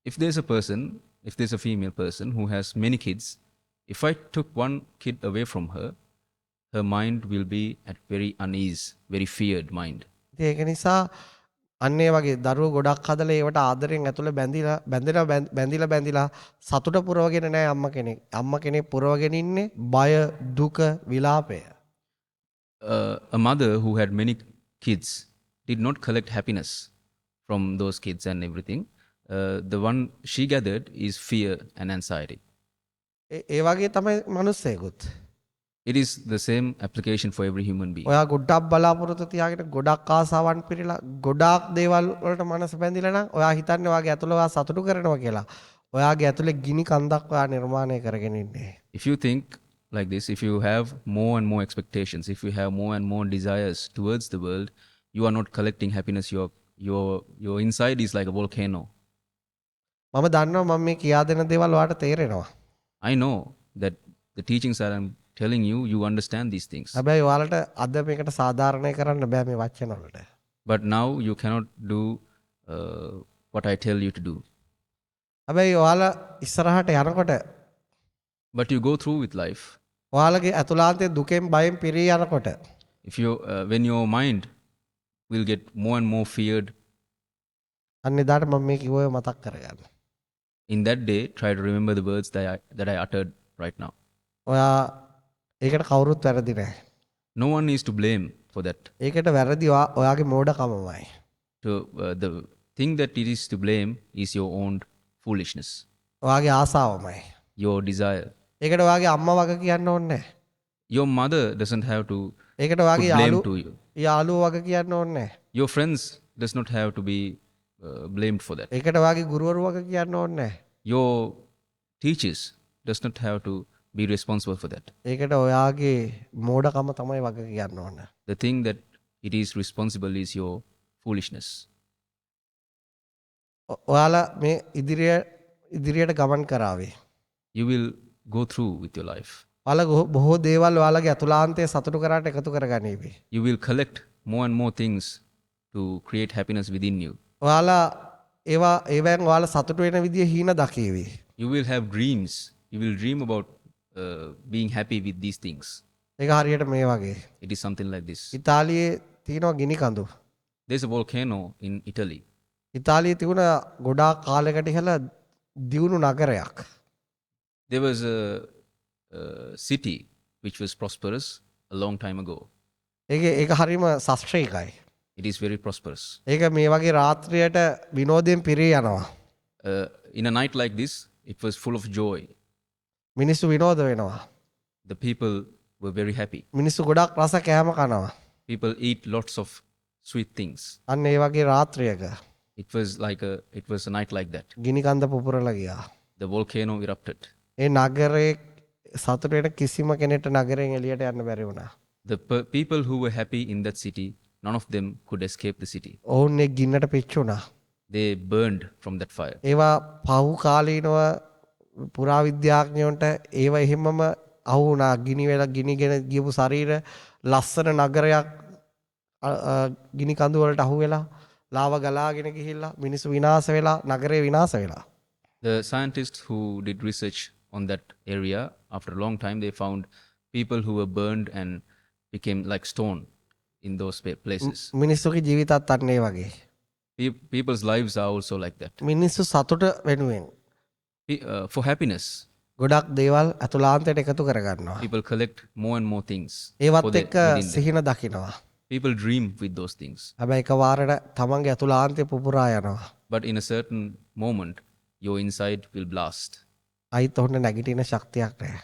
If there's a female person who has many kids, if I took one kid away from her, her mind will be at very unease, very feared mind. ඒක නිසා අන්න ඒ වගේ දරුවෝ ගොඩක් හදලා ඒවට ආදරෙන් ඇතුළේ බැඳිලා සතුට පුරවගෙන නැහැ අම්මා කෙනෙක්. අම්මා කෙනෙක් පුරවගෙන ඉන්නේ බය, දුක, විලාපය. A mother who had many kids did not collect happiness from those kids and everything. The one she gathered is fear and anxiety. ඒ වගේ තමයි මිනිස්සෙකුත්. It is the same application for every human being. ඔයා ගොඩක් බලාපොරොත්තු තියාගෙන ගොඩක් ආසාවන් පිරিলা ගොඩක් දේවල් වලට මනස බැඳිලා නම් ඔයා හිතන්නේ ඔයාගේ ඇතුළ ඔයා සතුටු කරනවා කියලා. ඔයාගේ ඇතුලේ ගිනි කන්දක් ඔයා නිර්මාණය කරගෙන ඉන්නේ. If you think like this, if you have more and more expectations, if you have more and more desires towards the world, you are not collecting happiness. Your inside is like a volcano. මම දන්නවා මම මේ කියා දෙන දේවල් ඔයාට තේරෙනවා. I know that the teachings that I'm telling you, you understand these things. හැබැයි ඔයාලට අද මේකට සාධාරණය කරන්න බෑ මේ වචන වලට. But now you cannot do what I tell you to do. හැබැයි ඔයාලා ඉස්සරහට යනකොට But you go through with life. ඔයාලගේ ඇතුළාන්තයේ දුකෙන් බයෙන් පිරී යනකොට If when your mind will get more and more feared, අන්න එදාට මම මේ කිව්වේ මතක් කරගන්න. in that day, try to remember the words that I uttered right now. ඔයා ඒකට කවුරුත් වැරදි නැහැ. No one is to blame for that. ඒකට වැරදි ඔයාගේ මෝඩකමමයි. So the thing that it is to blame is your own foolishness, ඔයාගේ ආසාවමයි. your desire. ඒකට ඔයාගේ අම්මා වග කියන්න ඕනේ නැහැ. Your mother doesn't have to ඒකට put ඔයාගේ blame to you. යාළුවෝ වග කියන්න ඕනේ නැහැ. Your friends does not have to be blamed for that. ඒකට ඔයාගේ ගුරුවරු වග කියන්න ඕනේ නැහැ. Your teachers does not have to be responsible for that. ඒකට ඔයාගේ මෝඩකම තමයි වග කියන්න ඕනේ. The thing that it is responsible is your foolishness. ඔයාලා මේ ඉදිරියට ගමන් කරાવી. You will go through with your life. ඔයාලා බොහෝ දේවල් ඔයාලගේ අතුලාන්තයේ සතුටු කරාට එකතු කරගනීවි. You will collect more and more things to create happiness within you. ඔයාලා ඒවෙන් ඔයාලා සතුටු වෙන විදිය හීන දකීවි. You will have dreams. You will dream about being happy with these things. ඒක හරියට මේ වගේ. It is something like this. ඉතාලියේ තියෙනවා ගිනි කඳු. There's a volcano in Italy. ඉතාලියේ තිබුණ ගොඩාක් කාලයකට ඉහළ දියුණු නගරයක්. There was a city which was prosperous a long time ago. ඒක හරිම ශාස්ත්‍රීයයි. It is very prosperous. ඒක මේ වගේ රාත්‍රියට විනෝදයෙන් පිරී යනවා. In a night like this, it was full of joy. මිනිස්සු විනෝද වෙනවා. The people were very happy. මිනිස්සු ගොඩක් රස කෑම කනවා. People eat lots of sweet things. අන්න ඒ වගේ රාත්‍රියක It was a night like that. ගිනි කන්ද පුපුරලා ගියා. The volcano erupted. ඒ නගරේ සතුට වෙන කිසිම කෙනෙක්ට නගරයෙන් එළියට යන්න බැරි වුණා. The people who were happy in that city, none of them could escape the city. ඔවුන් ඒ ගින්නට පිච්චුණා. They burned from that fire. ඒවා පහු කාලීනව පුරාවිද්‍යාඥයන්ට ඒව එහෙමම අහු වුණා. ගිනි වෙලා ගිනිගෙන ගියපු ශරීර ලස්සන නගරයක් ගිනි කඳු වලට අහු වෙලා ලාව ගලාගෙන ගිහිල්ලා මිනිස්සු විනාශ වෙලා නගරේ විනාශ වෙලා. The scientists who did research on that area, after a long time, they found people who were burned and became like stone in those places. මිනිස්සුගේ ජීවිතත් අන්න ඒ වගේ. People's lives are also like that. මිනිස්සු සතුට වෙනුවෙන් For happiness, ගොඩක් දේවල් අතුලාන්තයට එකතු කරගන්නවා. people collect more and more things. ඒවත් එක්ක සිහින දකිනවා. People dream with those things. හැබැයි එකවරට තමන්ගේ අතුලාන්තය පුපුරා යනවා. But in a certain moment, your inside will blast. අයිත් ඔන්න නැගිටින ශක්තියක් නැහැ.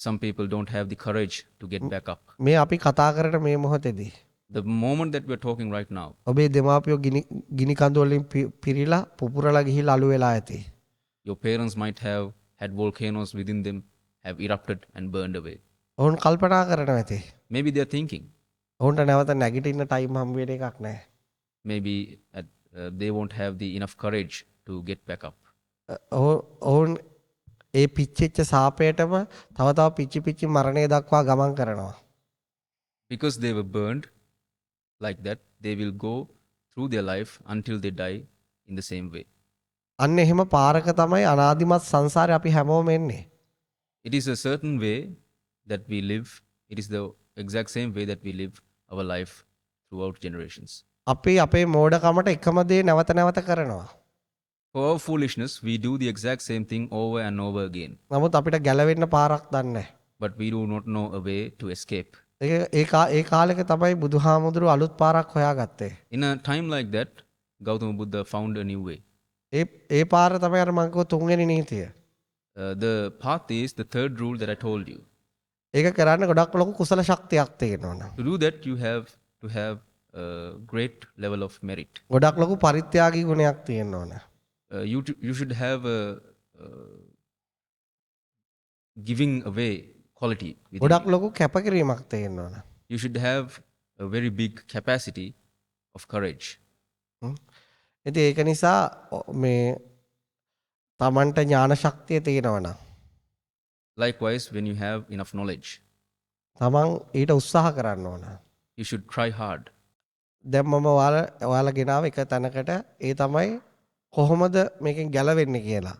Some people don't have the courage to get back up. මේ අපි කතා කරන මේ මොහොතේදී The moment that we're talking right now, ඔබේ දෙමාපියෝ ගිනි කඳු වලින් පිරීලා පුපුරලා ගිහිල්ලා අළු වෙලා ඇති. your parents might have had volcanoes within them, have erupted and burned away. ඔවුන් කල්පනා කරනවා ඇති. Maybe they're thinking, ඔවුන්ට නැවත නැගිටින්න ටයිම් හම්බ වෙන එකක් නැහැ. maybe they won't have the enough courage to get back up. ඔවුන් ඒ පිච්චිච්ච සාපේටම තව තව පිච්චි මරණය දක්වා ගමන් කරනවා. Because they were burned like that, they will go through their life until they die in the same way. අන්න එහෙම පාරක තමයි අනාදිමත් සංසාරේ අපි හැමෝම එන්නේ. It is a certain way that we live. It is the exact same way that we live our life throughout generations. අපි අපේ මෝඩකමට එකම දේ නැවත නැවත කරනවා. For our foolishness, we do the exact same thing over and over again. නමුත් අපිට ගැලවෙන්න පාරක් දන්නේ නැහැ. But we do not know a way to escape. ඒ කාලෙක තමයි බුදුහාමුදුරුවෝ අලුත් පාරක් හොයාගත්තේ. In a time like that, Gautama Buddha found a new way. ඒ පාර තමයි අර මං කිව්ව තුන්වෙනි නීතිය. The path is the third rule that I told you. ඒක කරන්න ගොඩක් ලොකු කුසල ශක්තියක් තියෙනවා. To do that, you have to have a great level of merit. ගොඩක් ලොකු පරිත්‍යාගී ගුණයක් තියෙන්න ඕන. You should have a giving away quality. ගොඩක් ලොකු කැපකිරීමක් තියෙන්න ඕන. You should have a very big capacity of courage. ඉතින් ඒක නිසා මේ තමන්ට ඥාන ශක්තිය තියෙනවා නම් Likewise, when you have enough knowledge, තමන් ඊට උත්සාහ කරන්න ඕන. you should try hard. දැන් මම ඔයාලා ගෙනාව එක තැනකට ඒ තමයි කොහොමද මේකෙන් ගැලවෙන්නේ කියලා.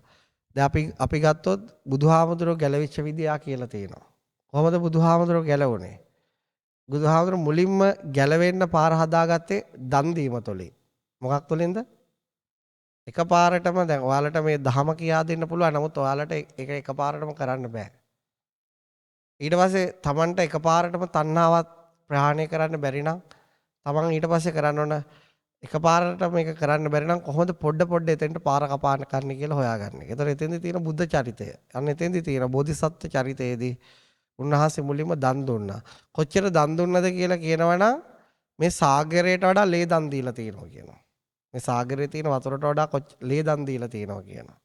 දැන් අපි ගත්තොත් බුදුහාමුදුරුවෝ ගැලවිච්ච විදියා කියලා තියෙනවා. කොහොමද බුදුහාමුදුරුවෝ ගැලවුනේ? බුදුහාමුදුරුවෝ මුලින්ම ගැලවෙන්න පාර හදාගත්තේ දන් දීම තුළින්. මොකක් තුළින්ද? එකපාරටම දැන් ඔයාලට මේ ධහම කියා දෙන්න පුළුවන්. නමුත් ඔයාලට ඒක එකපාරටම කරන්න බෑ. ඊට පස්සේ Tamanට එකපාරටම තණ්හාවත් ප්‍රහාණය කරන්න බැරි නම් Taman ඊට පස්සේ කරන්න ඕන එකපාරට මේක කරන්න බැරි නම් කොහොමද පොඩ එතෙන්ට පාර කපාන්න කරන්න කියලා හොයාගන්න. ඒතර එතෙන්දී තියෙන බුද්ධ චරිතය. අන්න එතෙන්දී තියෙන බෝධිසත්ව චරිතයේදී උන්වහන්සේ මුලින්ම දන් දුන්නා. කොච්චර දන් දුන්නද කියලා කියනවනම් මේ සාගරයට වඩා ලේ දන් දීලා තියෙනවා කියනවා. මේ සාගරයේ තියෙන වතුරට වඩා ලේ දන් දීලා තියෙනවා කියනවා.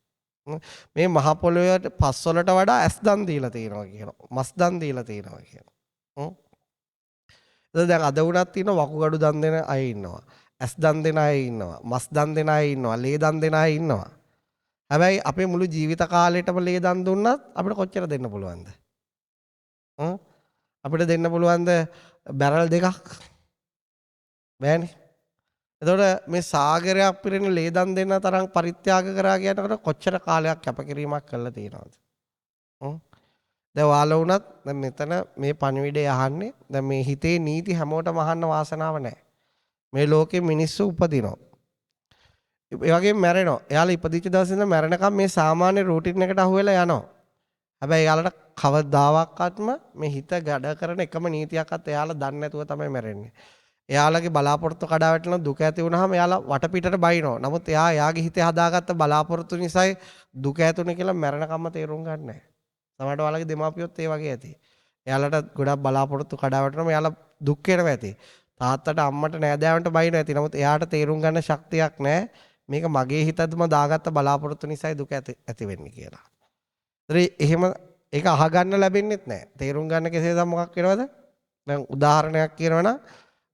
මේ මහ පොළොවේ පස් වලට වඩා ඇස් දන් දීලා තියෙනවා කියනවා. මස් දන් දීලා තියෙනවා කියනවා. දැන් අද වුණත් තියෙන වකුගඩු දන් දෙන අය ඉන්නවා. ඇස් දන් දෙන අය ඉන්නවා. මස් දන් දෙන අය ඉන්නවා. ලේ දන් දෙන අය ඉන්නවා. හැබැයි අපේ මුළු ජීවිත කාලෙටම ලේ දන් දුන්නත් අපිට කොච්චර දෙන්න පුළුවන්ද? අපිට දෙන්න පුළුවන්ද බැරල් දෙකක්? බෑනේ. එතකොට මේ සාගරයක් පිරෙන ලේ දන් දෙන්න තරම් පරිත්‍යාග කරා කියනකොට කොච්චර කාලයක් කැපකිරීමක් කළා තියෙනවද? දැන් ඔයාලා වුණත් දැන් මෙතන මේ පණිවිඩය අහන්නේ දැන් මේ හිතේ නීති හැමෝටම අහන්න වාසනාව නැහැ. මේ ලෝකේ මිනිස්සු උපදිනවා. ඒ වගේම මැරෙනවා. එයාලා ඉපදිච්ච දවසේ ඉඳන් මැරෙනකම් මේ සාමාන්‍ය රූටින් එකට අහු වෙලා යනවා. හැබැයි එයාලට කවදාවත්ම මේ හිත ගැඩ කරන එකම නීතියක්වත් එයාලා දන්නේ නැතුව තමයි මැරෙන්නේ. එයාලගේ බලාපොරොත්තු කඩා වැටෙනවා දුක ඇති වුනහම එයාලා වටපිටට බයිනවා. නමුත් එයාගේ හිතේ හදාගත්ත බලාපොරොත්තු නිසායි දුක ඇතුනේ කියලා මැරෙනකම්ම තේරුම් ගන්න නැහැ. සමහරවිට ඔයාලගේ දෙමාපියොත් ඒ වගේ ඇති. එයාලට ගොඩක් බලාපොරොත්තු කඩා වැටෙනම එයාලා දුක් වෙනවා ඇති. තාත්තට අම්මට නෑදෑයන්ට බයිනවා ඇති. නමුත් එයාට තේරුම් ගන්න ශක්තියක් නැහැ. මේක මගේ හිතදම දාගත්ත බලාපොරොත්තු නිසායි දුක ඇති වෙන්නේ කියලා. එහෙම ඒක අහගන්න ලැබෙන්නෙත් නැහැ. තේරුම් ගන්න කෙසේද මොකක් වෙනවද? දැන් උදාහරණයක් කියනවනම්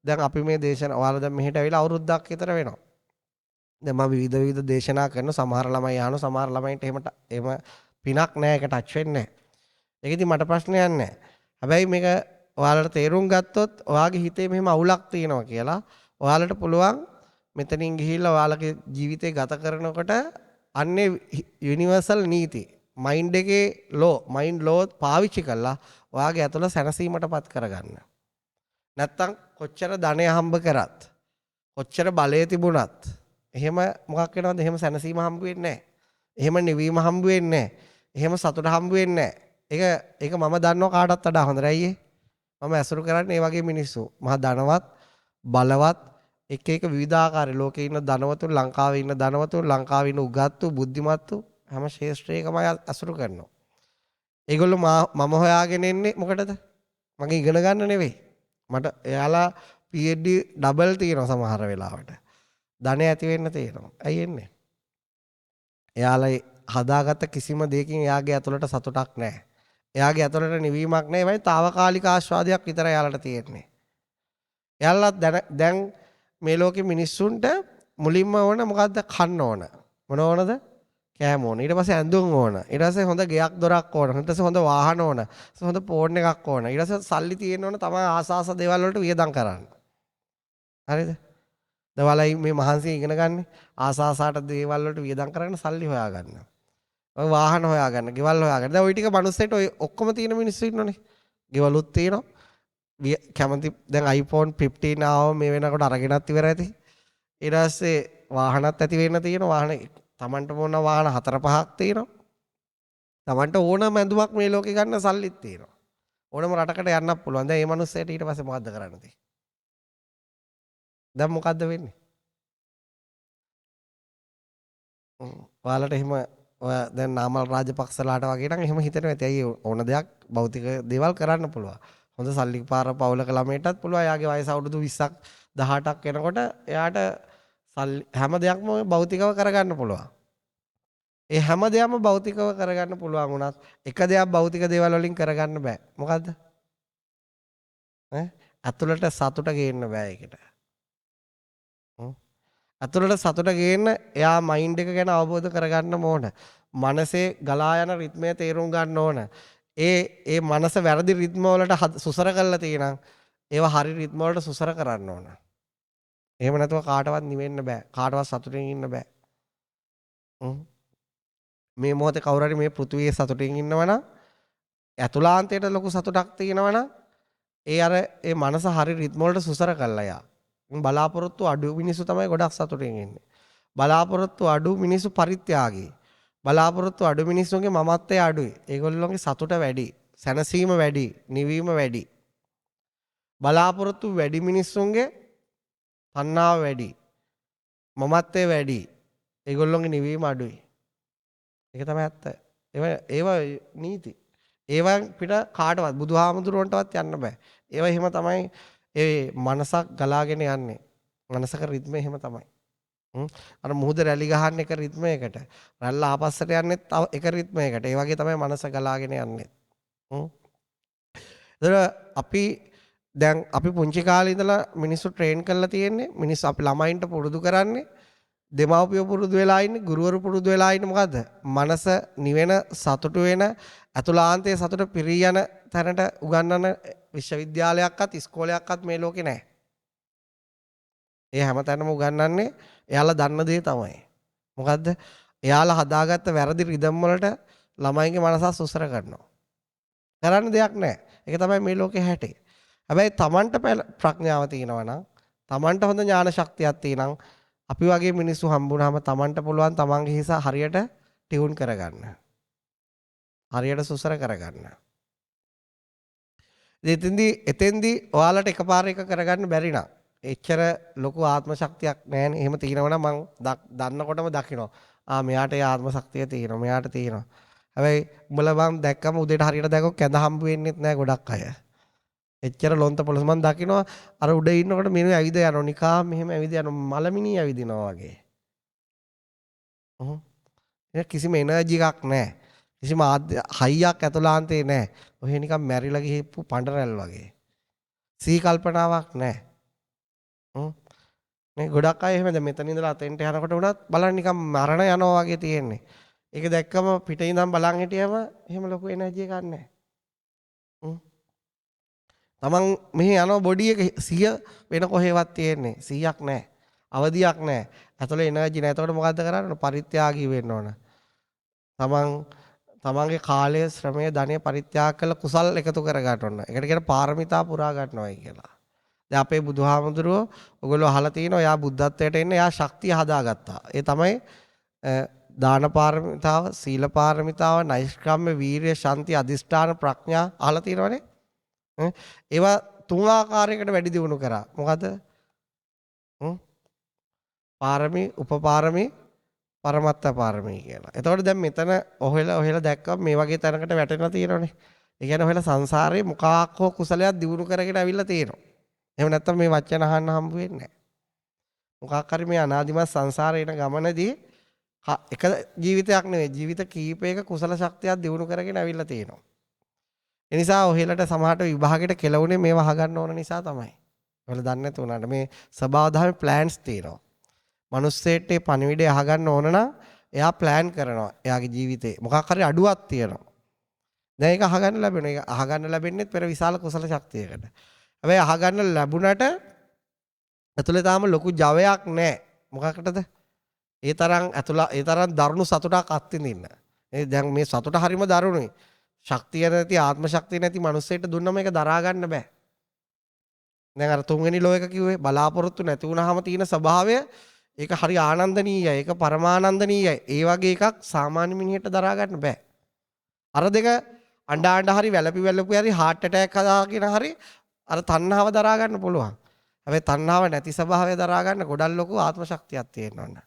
දැන් අපි මේ දේශන ඔයාලා දැන් මෙහෙට ඇවිල්ලා අවුරුද්දක් විතර වෙනවා. දැන් මම විවිධ දේශනා කරන සමහර ළමයි අහන සමහර ළමයින්ට එහෙම පිනක් නැහැ ඒක ටච් වෙන්නේ නැහැ. ඒක ඉතින් මට ප්‍රශ්නයක් නැහැ. හැබැයි මේක ඔයාලට තේරුම් ගත්තොත් ඔයාගේ හිතේ මෙහෙම අවුලක් තියෙනවා කියලා ඔයාලට පුළුවන් මෙතනින් ගිහිල්ලා ඔයාලගේ ජීවිතේ ගත කරනකොට අන්නේ යුනිවර්සල් නීති මයින්ඩ් එකේ මයින්ඩ් ලෝ පාවිච්චි කරලා ඔයාගේ ඇතුළ සැනසීමටපත් කරගන්න. නැත්තම් කොච්චර ධනය හම්බ කරත් කොච්චර බලය තිබුණත් එහෙම මොකක් වෙනවද? එහෙම සැනසීම හම්බ වෙන්නේ නැහැ. එහෙම නිවීම හම්බ වෙන්නේ නැහැ. එහෙම සතුට හම්බ වෙන්නේ නැහැ. ඒක මම දන්නවා කාටවත් වඩා හොඳයි අයියේ. මම ඇසුරු කරන්නේ මේ වගේ මිනිස්සු. මහා ධනවත්, බලවත්, එක විවිධාකාරී ලෝකේ ඉන්න ධනවතුන්, ලංකාවේ ඉන්න ධනවතුන්, ලංකාවේ ඉන්න උගත්තු, බුද්ධිමත්තු හැම ශේෂ්ත්‍රයකම ඇසුරු කරනවා. ඒගොල්ලෝ මම හොයාගෙන එන්නේ මොකටද? මගේ ඉගෙන ගන්න නෙවෙයි. මට එයාලා PhD ඩබල් තියෙනවා සමහර වෙලාවට. ධනය ඇති වෙන්න තියෙනවා. ඇයි එන්නේ? එයාලා හදාගත්ත කිසිම දෙයකින් එයාගේ ඇතුළට සතුටක් නැහැ. එයාගේ ඇතුළට නිවීමක් නැහැ. ඒවයි తాවකාලික ආස්වාදයක් විතරයි එයාලට තියෙන්නේ. එයාලා දැන් මේ ලෝකේ මිනිස්සුන්ට මුලින්ම ඕන මොකද්ද? කන්න ඕන. මොන ඕනද? කෑම ඕන. ඊට පස්සේ ඇඳුම් ඕන. ඊට පස්සේ හොඳ ගෙයක් දොරක් ඕන. ඊට පස්සේ හොඳ වාහන ඕන. ඊට පස්සේ හොඳ ෆෝන් එකක් ඕන. ඊට පස්සේ සල්ලි තියෙන්න ඕන තමයි ආසාස දේවල් වලට වියදම් කරන්න. හරිද? දවල්යි මේ මහන්සිය ඉගෙන ගන්න ආසාසාට දේවල් වලට වියදම් කරන්න සල්ලි හොයාගන්න. ඔය වාහන හොයාගන්න, ගෙවල් හොයාගන්න. දැන් ওই ටික මිනිස්සුන්ට ඔය ඔක්කොම තියෙන මිනිස්සු ඉන්නෝනේ. ගෙවලුත් තියෙනවා. කැමති දැන් iPhone 15 ආවම මේ වෙනකොට අරගෙනත් ඉවර ඇති. ඊට පස්සේ වාහනත් ඇති වෙන්න තියෙනවා. වාහන Tamanට ඕන වාහන 4-5ක් තියෙනවා. Tamanට ඕනම ඇඳුමක් මේ ලෝකේ ගන්න සල්ලිත් තියෙනවා. ඕනම රටකට යන්නත් පුළුවන්. දැන් මේ මිනිස්සුන්ට ඊට පස්සේ මොකද්ද කරන්න තියෙන්නේ? දැන් මොකද්ද වෙන්නේ? ඔයාලට එහෙම ඔය දැන් නාමල් රාජපක්ෂලාට වගේ නම් එහෙම හිතෙනවා ඇති. අයියේ ඕන දෙයක් භෞතික දේවල් කරන්න පුළුවන්. හොඳ සල්ලි පාර පවුලක ළමයටත් පුළුවන්. එයාගේ වයස අවුරුදු 20ක් 18ක් වෙනකොට එයාට හැම දෙයක්ම භෞතිකව කරගන්න පුළුවන්. ඒ හැම දෙයක්ම භෞතිකව කරගන්න පුළුවන් වුණත් එක දෙයක් භෞතික දේවල් වලින් කරගන්න බෑ. මොකද්ද? ඇතුළට සතුට ගේන්න බෑ ඒකට. ඇතුළට සතුට ගේන්න එයා මයින්ඩ් එක ගැන අවබෝධ කරගන්න ඕන. මනසේ ගලා යන රිද්මය තේරුම් ගන්න ඕන. ඒ මනස වැරදි රිද්ම වලට සුසර කරලා තියෙනම් ඒවා හරි රිද්ම වලට සුසර කරන්න ඕන. එහෙම නැතුව කාටවත් නිවෙන්න බෑ. කාටවත් සතුටින් ඉන්න බෑ. මේ මොහොතේ කවුරු හරි මේ පෘථුවියේ සතුටින් ඉන්නවනම් ඇතුළාන්තයට ලොකු සතුටක් තියෙනවනම් ඒ මනස හරි රිද්ම වලට සුසර කරලා යා. බලාපොරොත්තු අඩු මිනිස්සු තමයි ගොඩක් සතුටින් ඉන්නේ. බලාපොරොත්තු අඩු මිනිස්සු පරිත්‍යාගී. බලාපොරොත්තු අඩු මිනිස්සුන්ගේ මමත්වය අඩුයි. ඒගොල්ලෝගේ සතුට වැඩි, සැනසීම වැඩි, නිවීම වැඩි. බලාපොරොත්තු වැඩි මිනිස්සුන්ගේ තණ්හාව වැඩි, මමත්වය වැඩි. ඒගොල්ලෝගේ නිවීම අඩුයි. ඒක තමයි ඇත්ත. ඒවා නීති. ඒවා පිට කාටවත් බුදුහාමුදුරුවන්ටවත් යන්න බෑ. ඒවා එහෙම තමයි ඒ මනසක් ගලාගෙන යන්නේ. මනසක රිද්ම එහෙම තමයි. අර මුහුද රැලි ගහන්න එක රිද්මයකට. රැල්ල ආපස්සට යන්නේ තව එක රිද්මයකට. ඒ වගේ තමයි මනස ගලාගෙන යන්නේ. අපි පුංචි කාලේ ඉඳලා මිනිස්සු ට්‍රේන් කරලා තියෙන්නේ. මිනිස්සු අපි ළමයින්ට පුරුදු කරන්නේ. දෙමව්පියෝ පුරුදු වෙලා ඉන්නේ, ගුරුවරු පුරුදු වෙලා ඉන්නේ මොකද්ද? මනස නිවෙන, සතුටු වෙන, අතුලාන්තයේ සතුට පිරී යන තැනට උගන්වන විශ්වවිද්‍යාලයක්වත් ඉස්කෝලයක්වත් මේ ලෝකේ නැහැ. ඒ හැමතැනම උගන්වන්නේ එයාලා දන්න දේ තමයි. මොකද්ද? එයාලා හදාගත්ත වැරදි රිදම් වලට ළමයින්ගේ මනස සුසර කරනවා. කරන්න දෙයක් නැහැ. ඒක තමයි මේ ලෝකේ හැටේ. හැබැයි Tamanට ප්‍රඥාව තියෙනවා නම් Tamanට හොඳ ඥාන ශක්තියක් තියෙනම් අපි වගේ මිනිස්සු හම්බුනහම Tamanට පුළුවන් Tamanගේ හිස හරියට ටියුන් කරගන්න. හරියට සුසර කරගන්න. එතෙන්දී ඔයාලට එකපාර එක කරගන්න බැරි නම් එච්චර ලොකු ආත්ම ශක්තියක් නැහැනේ. එහෙම තියෙනවනම් මං දන්නකොටම දකිනවා. මෙයාට ඒ ආත්ම ශක්තිය තියෙනවා. මෙයාට තියෙනවා. හැබැයි උඹලා මං දැක්කම උදේට හරියට දැක්කොත් කැඳ හම්බ වෙන්නෙත් නැහැ ගොඩක් අය. එච්චර ලොන්ත පොළොස් මං දකිනවා අර උඩ ඉන්නකොට මිනිහ ඇවිද යනවා. නිකා මෙහෙම ඇවිද යනවා. මලමිනී ඇවිදිනවා වගේ. කිසිම එනර්ජි එකක් නැහැ. කිසිම හයියක් ඇතුළාන්තේ නැහැ. ඔහෙ නිකන් මැරිලා ගිහපු පඬරැල් වගේ. සී කල්පනාවක් නැහැ. මේ ගොඩක් අය එහෙමද මෙතන ඉඳලා අතෙන්ට යනකොට උනත් බලන්න නිකන් මරණ යනවා වගේ තියෙන්නේ. ඒක දැක්කම පිටින් ඉඳන් බලන් හිටියම එහෙම ලොකු එනර්ජි එකක් නැහැ. තමන් මෙහි යනවා බොඩි එක 100 වෙන කොහෙවත් තියෙන්නේ 100ක් නැහැ. අවදියක් නැහැ. ඇතුලේ එනර්ජි නැහැ. එතකොට මොකද්ද කරන්න ඕන? පරිත්‍යාගී වෙන්න ඕන. තමන්ගේ කාලය, ශ්‍රමය, ධනය පරිත්‍යාග කළ කුසල් එකතු කර ගන්න ඕන. ඒකට කියන පාරමිතා පුරා ගන්නවායි කියලා. දැන් අපේ බුදුහාමුදුරුවෝ ඔයගොල්ලෝ අහලා තියෙනවා එයා බුද්ධත්වයට එන්න එයා ශක්තිය හදාගත්තා. ඒ තමයි දාන පාරමිතාව, සීල පාරමිතාව, නෛෂ්ක්‍රම්‍ය, වීරිය, ශාන්ති, අදිෂ්ඨාන, ප්‍රඥා අහලා තියෙනවනේ. ඒවා 3 ආකාරයකට වැඩි දියුණු කරා. මොකද? පාරමී, උපපාරමී, පරමත්ත පාරමී කියලා. එතකොට දැන් මෙතන ඔහෙලා දැක්කම මේ වගේ තැනකට වැටෙලා තියෙනවනේ. ඒ කියන්නේ ඔහෙලා සංසාරේ මොකක් හෝ කුසලයක් දියුණු කරගෙන අවිල්ලා තියෙනවා. එහෙම නැත්නම් මේ වචන අහන්න හම්බ වෙන්නේ නැහැ. මොකක් හරි මේ අනාදිමත් සංසාරේ යන ගමනදී එක ජීවිතයක් නෙවෙයි ජීවිත කීපයක කුසල ශක්තියක් දියුණු කරගෙන අවිල්ලා තියෙනවා. ඒ නිසා ඔහෙලට සමහරට විභාගෙට කෙලවුනේ මේව අහගන්න ඕන නිසා තමයි. ඔයාලා දන්නේ නැතු උනාට මේ ස්වභාව ධර්ම ප්ලෑන්ස් තියෙනවා. මනුස්සයෙක්ට මේ පණිවිඩය අහගන්න ඕන නම් එයා ප්ලෑන් කරනවා. එයාගේ ජීවිතේ මොකක් හරි අඩුවක් තියෙනවා. දැන් ඒක අහගන්න ලැබෙනවා. ඒක අහගන්න ලැබෙන්නේ පෙර විශාල කුසල ශක්තියකට. හැබැයි අහගන්න ලැබුණට ඇතුලේ තාම ලොකු ජවයක් නැහැ. මොකකටද? ඒ තරම් දරුණු සතුටක් අත්විඳින්න. දැන් මේ සතුට හරිම දරුණුයි. ශක්තිය නැති ආත්ම ශක්තිය නැති මිනිස්සෙට දුන්නම ඒක දරා ගන්න බෑ. දැන් අර තුන්වෙනි ලෝ එක කිව්වේ බලාපොරොත්තු නැති වුනහම තියෙන ස්වභාවය ඒක හරි ආනන්දනීයයි. ඒක පරමානන්දනීයයි. ඒ වගේ එකක් සාමාන්‍ය මිනිහෙට දරා ගන්න බෑ. අර දෙක අඬ හරි වැළපි හරි heart attack හදාගෙන හරි අර තණ්හාව දරා ගන්න පුළුවන්. හැබැයි තණ්හාව නැති ස්වභාවය දරා ගන්න ගොඩක් ලොකු ආත්ම ශක්තියක් තියෙන්න ඕන.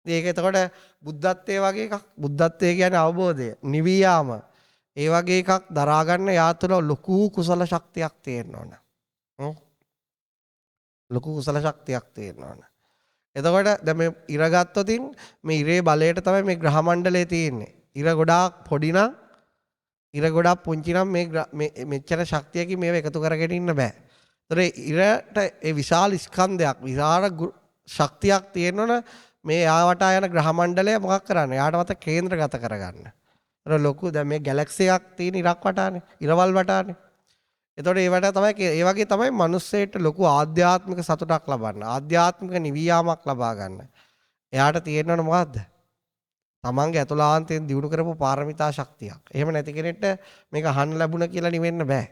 ඒක එතකොට බුද්ධත්වයේ වගේ එකක්. බුද්ධත්වයේ කියන්නේ අවබෝධය, නිවී යාම. ඒ වගේ එකක් දරා ගන්න යා තුළ ලොකු කුසල ශක්තියක් තියෙන්න ඕන. ලොකු කුසල ශක්තියක් තියෙන්න ඕන. එතකොට දැන් මේ ඉර ගත්තොතින් මේ ඉරේ බලයට තමයි මේ ග්‍රහ මණ්ඩලය තියෙන්නේ. ඉර ගොඩාක් පොඩි නම් ඉර ගොඩක් පුංචි නම් මේ මෙච්චර ශක්තියකින් මේව එකතු කරගෙන ඉන්න බෑ. ඒතර ඉරට ඒ විශාල ස්කන්ධයක් විශාල ශක්තියක් තියෙනවනේ මේ යාවට යන ග්‍රහ මණ්ඩලය මොකක් කරන්නේ? යාට මත කේන්ද්‍රගත කරගන්න. ඒතර ලොකු දැන් මේ ගැලැක්සි එකක් තියෙන ඉරක් වටානේ. ඉරවල් වටානේ. එතකොට ඒ වගේ තමයි මිනිස්සෙට ලොකු ආධ්‍යාත්මික සතුටක් ලබන්න. ආධ්‍යාත්මික නිවියාමක් ලබා ගන්න. එයාට තියෙනවනේ මොකද්ද? තමන්ගේ අතුලාන්තයෙන් දිනු කරපු පාරමිතා ශක්තියක්. එහෙම නැති කෙනෙක්ට මේක අහන්න ලැබුණ කියලා නිවෙන්න බෑ.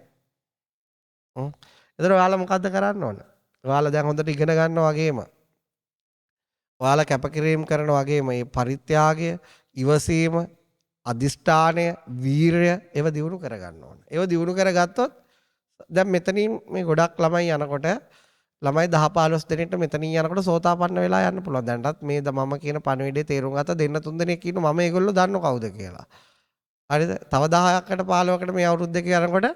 එතකොට ඔයාලා මොකද්ද කරන්න ඕන? ඔයාලා දැන් හොඳට ඉගෙන ගන්නවා වගේම ඔයාලා කැපකිරීම කරන වගේම මේ පරිත්‍යාගය, ඉවසීම, අදිෂ්ඨානය, වීරය ඒව දිනු කරගන්න ඕන. ඒව දිනු කරගත්තොත් දැන් මෙතනින් මේ ගොඩක් ළමයි යනකොට ළමයි 10-15 දෙනෙක්ට මෙතනින් යනකොට සෝතාපන්න වෙලා යන්න පුළුවන්. දැන්ටත් මේ මම කියන පණිවිඩේ තේරුම් ගත්ත දෙන්න තුන් දෙනෙක් ඉන්නවා. මම ඒගොල්ලෝ දන්නව කවුද කියලා. හරිද? තව 10කට 15කට මේ අවුරුදු දෙක යනකොට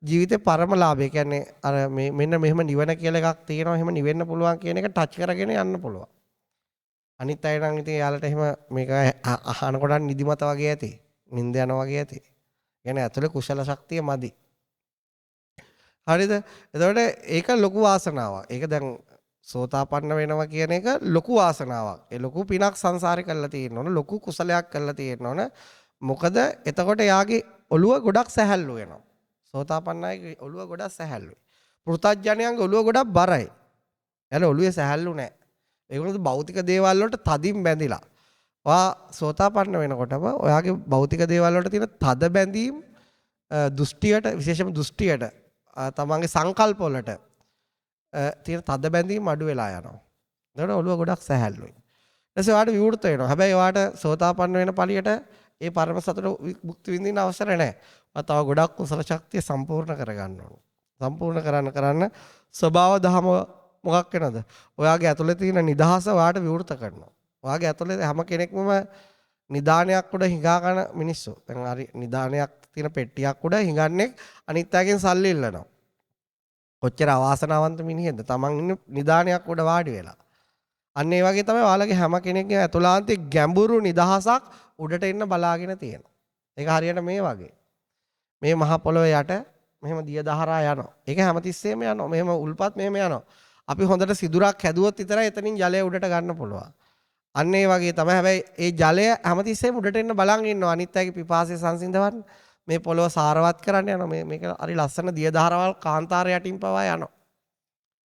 ජීවිතේ පරම ලාභය කියන්නේ අර මේ මෙන්න මෙහෙම නිවන කියලා එකක් තියෙනවා. එහෙම නිවෙන්න පුළුවන් කියන එක ටච් කරගෙන යන්න පුළුවන්. අනිත් අය නම් ඉතින් යාලට එහෙම මේක අහනකොට නිදිමත වගේ ඇති. නිින්ද යනවා වගේ ඇති. කියන්නේ ඇතුලේ කුසල ශක්තිය මදි. හරිද? එතකොට ඒක ලොකු වාසනාවක්. ඒක දැන් සෝතාපන්න වෙනවා කියන එක ලොකු වාසනාවක්. ඒ ලොකු පිනක් සංසාරේ කරලා තියෙන්න ඕන. ලොකු කුසලයක් කරලා තියෙන්න ඕන. මොකද එතකොට යාගේ ඔළුව ගොඩක් සැහැල්ලු වෙනවා. සෝතාපන්න අයගේ ඔළුව ගොඩක් සැහැල්ලුයි. පෘථග්ජනයන්ගේ ඔළුව ගොඩක් බරයි. එයාලා ඔළුවේ සැහැල්ලු නැහැ. ඒගොල්ලෝ භෞතික දේවල් වලට තදින් බැඳිලා. ඔයා සෝතාපන්න වෙනකොටම ඔයාගේ භෞතික දේවල් වලට තියෙන තද බැඳීම් දෘෂ්ටියට විශේෂම දෘෂ්ටියට තමන්ගේ සංකල්ප වලට තියෙන තද බැඳීම් අඩු වෙලා යනවා. එතකොට ඔළුව ගොඩක් සැහැල්ලුයි. ඊට පස්සේ ඔයාලට විවෘත වෙනවා. හැබැයි ඔයාලට සෝතාපන්න වෙන පළියට ඒ පරම සතුට භුක්ති විඳින්න අවසර නැහැ. ඔයා තව ගොඩක් කුසල ශක්තිය සම්පූර්ණ කරගන්න ඕන. සම්පූර්ණ කරන්න ස්වභාව දහම මොකක් වෙනද? ඔයාගේ ඇතුලේ තියෙන නිදහස ඔයාට විවෘත කරනවා. ඔයාගේ ඇතුලේ හැම කෙනෙක්ම නිදානයක් උඩ හිඟා කන මිනිස්සු. දැන් හරි නිදානයක් තියෙන පෙට්ටියක් උඩ හිඟන්නේ අනිත් අයගෙන් සල්ලි ඉල්ලනවා. කොච්චර අවාසනාවන්ත මිනිහෙක්ද? තමන් ඉන්නේ නිදානයක් උඩ වාඩි වෙලා. අන්න ඒ වගේ තමයි ඔයාලගේ හැම කෙනෙක්ගේ ඇතුළාන්තේ ගැඹුරු නිදහසක් උඩට එන්න බලාගෙන තියෙනවා. ඒක හරියට මේ වගේ. මේ මහ පොළොවේ යට මෙහෙම දිය දහරා යනවා. ඒක හැමතිස්සෙම යනවා. මෙහෙම උල්පත් මෙහෙම යනවා. අපි හොඳට සිදුරක් හැදුවොත් විතරයි එතනින් ජලය උඩට ගන්න පුළුවන්. අන්න ඒ වගේ තමයි. හැබැයි ඒ ජලය හැමතිස්සෙම උඩට එන්න බලන් ඉන්නවා. අනිත් අයගේ පිපාසය සංසිඳවන්න. මේ පොළොව සාරවත් කරන්න යනවා. මේක හරි ලස්සන දිය දහරවල් කාන්තාර යටින් පවා යනවා.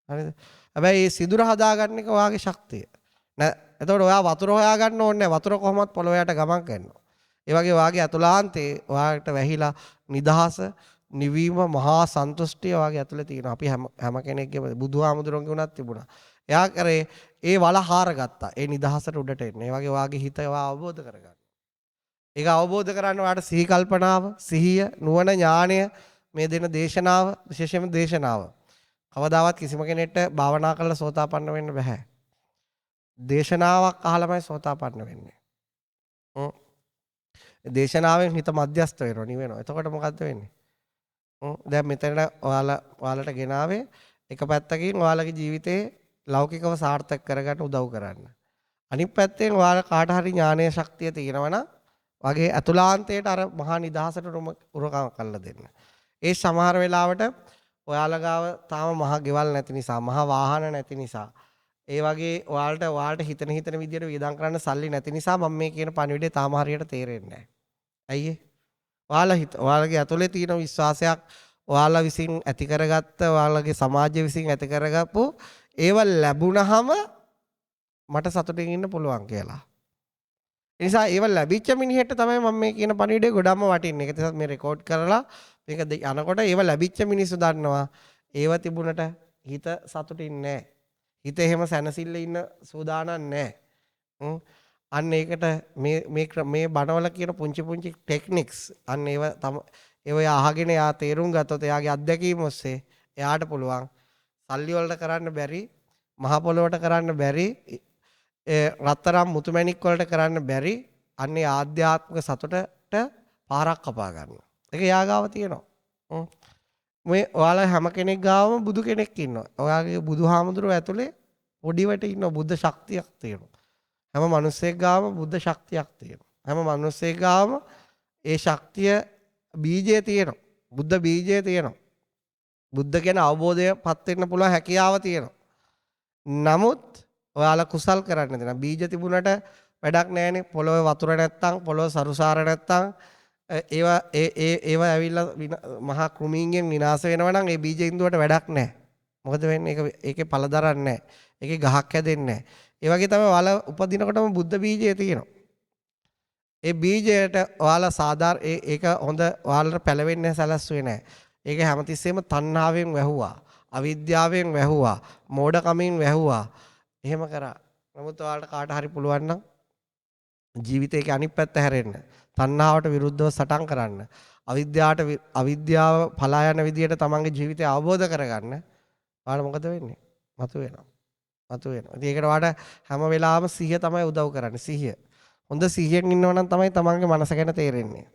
හරිද? හැබැයි මේ සිදුර හදාගන්න එක ඔයාගේ ශක්තිය. නෑ. එතකොට ඔයා වතුර හොයාගන්න ඕනේ නෑ. වතුර කොහොමවත් පොළොව යට ගමන් කරනවා. ඒ වගේ ඔයාගේ අතුලාන්තේ ඔයාට වැහිලා නිදහස නිවීම මහා සන්තුෂ්ටිය ඔයාගේ ඇතුලේ තියෙනවා. අපි හැම කෙනෙක්ගේම බුදුහාමුදුරන්ගේ උනත් තිබුණා. එයා කරේ ඒ වල හාරගත්තා. ඒ නිදහසට උඩට එන්න. ඒ වගේ ඔයාගේ හිත ඔයා අවබෝධ කරගන්න. ඒක අවබෝධ කරගන්න ඔයාට සිහි කල්පනාව, සිහිය, නුවණ, ඥාණය මේ දෙන දේශනාව, විශේෂයෙන්ම දේශනාව. කවදාවත් කිසිම කෙනෙක්ට භාවනා කරලා සෝතාපන්න වෙන්න බෑ. දේශනාවක් අහලාමයි සෝතාපන්න වෙන්නේ. දේශනාවෙන් හිත මධ්‍යස්ත වෙනවා, නිවෙනවා. එතකොට මොකද්ද වෙන්නේ? දැන් මෙතන ඔයාලට ගෙනාවේ එක පැත්තකින් ඔයාලගේ ජීවිතේ ලෞකිකව සාර්ථක කරගන්න උදව් කරන්න. අනිත් පැත්තෙන් ඔයාලා කාට හරි ඥානීය ශක්තිය තියෙනවනම් වගේ අතුලාන්තයට අර මහා නිදහසට උරකම් කරලා දෙන්න. ඒ සමහර වෙලාවට ඔයාලා ගාව තාම මහා ගෙවල් නැති නිසා, මහා වාහන නැති නිසා, ඒ වගේ ඔයාලට හිතන විදියට වියදම් කරන්න සල්ලි නැති නිසා මම මේ කියන පණිවිඩය තාම හරියට තේරෙන්නේ නැහැ. ඇයි ඒ? ඔයාලගේ ඇතුලේ තියෙන විශ්වාසයක් ඔයාලා විසින් ඇති කරගත්ත, ඔයාලගේ සමාජය විසින් ඇති කරගපු ඒව ලැබුණහම මට සතුටින් ඉන්න පුළුවන් කියලා. ඒ නිසා ඒව ලැබිච්ච මිනිහෙට තමයි මම මේ කියන පණිවිඩය ගොඩක්ම වටින්නේ. ඒක නිසා මේ රෙකෝඩ් කරලා මේක යනකොට ඒව ලැබිච්ච මිනිස්සු දන්නවා. ඒව තිබුණට හිත සතුටින් නැහැ. හිත එහෙම සැනසille ඉන්න සූදානම් නැහැ. අන්න ඒකට මේ බණවල කියන පුංචි ටෙක්නික්ස් අන්න ඒව අහගෙන යා තේරුම් ගත්තොත් එයාගේ අත්දැකීම් ඔස්සේ එයාට පුළුවන් සල්ලි වලට කරන්න බැරි, මහ පොළොවට කරන්න බැරි, රත්තරන් මුතුමැණික් වලට කරන්න බැරි අන්නේ ආධ්‍යාත්මික සතුටට පාරක් කපා ගන්න. ඒක යා ගාව තියෙනවා. මේ ඔයාලා හැම කෙනෙක් ගාවම බුදු කෙනෙක් ඉන්නවා. ඔයාගේ බුදුහාමුදුරුවෝ ඇතුලේ පොඩිවට ඉන්න බුද්ධ ශක්තියක් තියෙනවා. හැම මිනිස්සෙක් ගාවම බුද්ධ ශක්තියක් තියෙනවා. හැම මිනිස්සෙක් ගාවම ඒ ශක්තිය බීජය තියෙනවා. බුද්ධ බීජය තියෙනවා. බුද්ධ කියන අවබෝධයපත් වෙන්න පුළුවන් හැකියාව තියෙනවා. නමුත් ඔයාලා කුසල් කරන්න දෙනවා. බීජ තිබුණට වැඩක් නැහැනේ. පොළොවේ වතුර නැත්තම්, පොළොව සරුසාර නැත්තම් ඒවා ඇවිල්ලා මහා කෘමීන්ගෙන් විනාශ වෙනවා නම් ඒ බීජ ඉන්දුවට වැඩක් නැහැ. මොකද වෙන්නේ? ඒකේ පළ දරන්නේ නැහැ. ඒකේ ගහක් හැදෙන්නේ නැහැ. ඒ වගේ තමයි ඔයාලා උපදිනකොටම බුද්ධ බීජය තියෙනවා. ඒ බීජයට ඔයාලා ඒක හොඳ ඔයාලට පැලවෙන්නේ සැලැස්සුවේ නැහැ. ඒක හැමතිස්සෙම තණ්හාවෙන් වැහුවා, අවිද්‍යාවෙන් වැහුවා, මෝඩකමින් වැහුවා. එහෙම කරා. නමුත් ඔයාලට කාට හරි පුළුවන් නම් ජීවිතේ අනිත් පැත්ත හැරෙන්න. තණ්හාවට විරුද්ධව සටන් කරන්න. අවිද්‍යාව පලා යන විදියට තමන්ගේ ජීවිතය අවබෝධ කරගන්න. ඔයාලා මොකද වෙන්නේ? මතුවෙනවා. ඉතින් ඒකට ඔයාලට හැම වෙලාවෙම සිහිය තමයි උදව් කරන්නේ. සිහිය. හොඳ සිහියෙන් ඉන්නවා නම් තමයි තමන්ගේ මනස ගැන තේරෙන්නේ.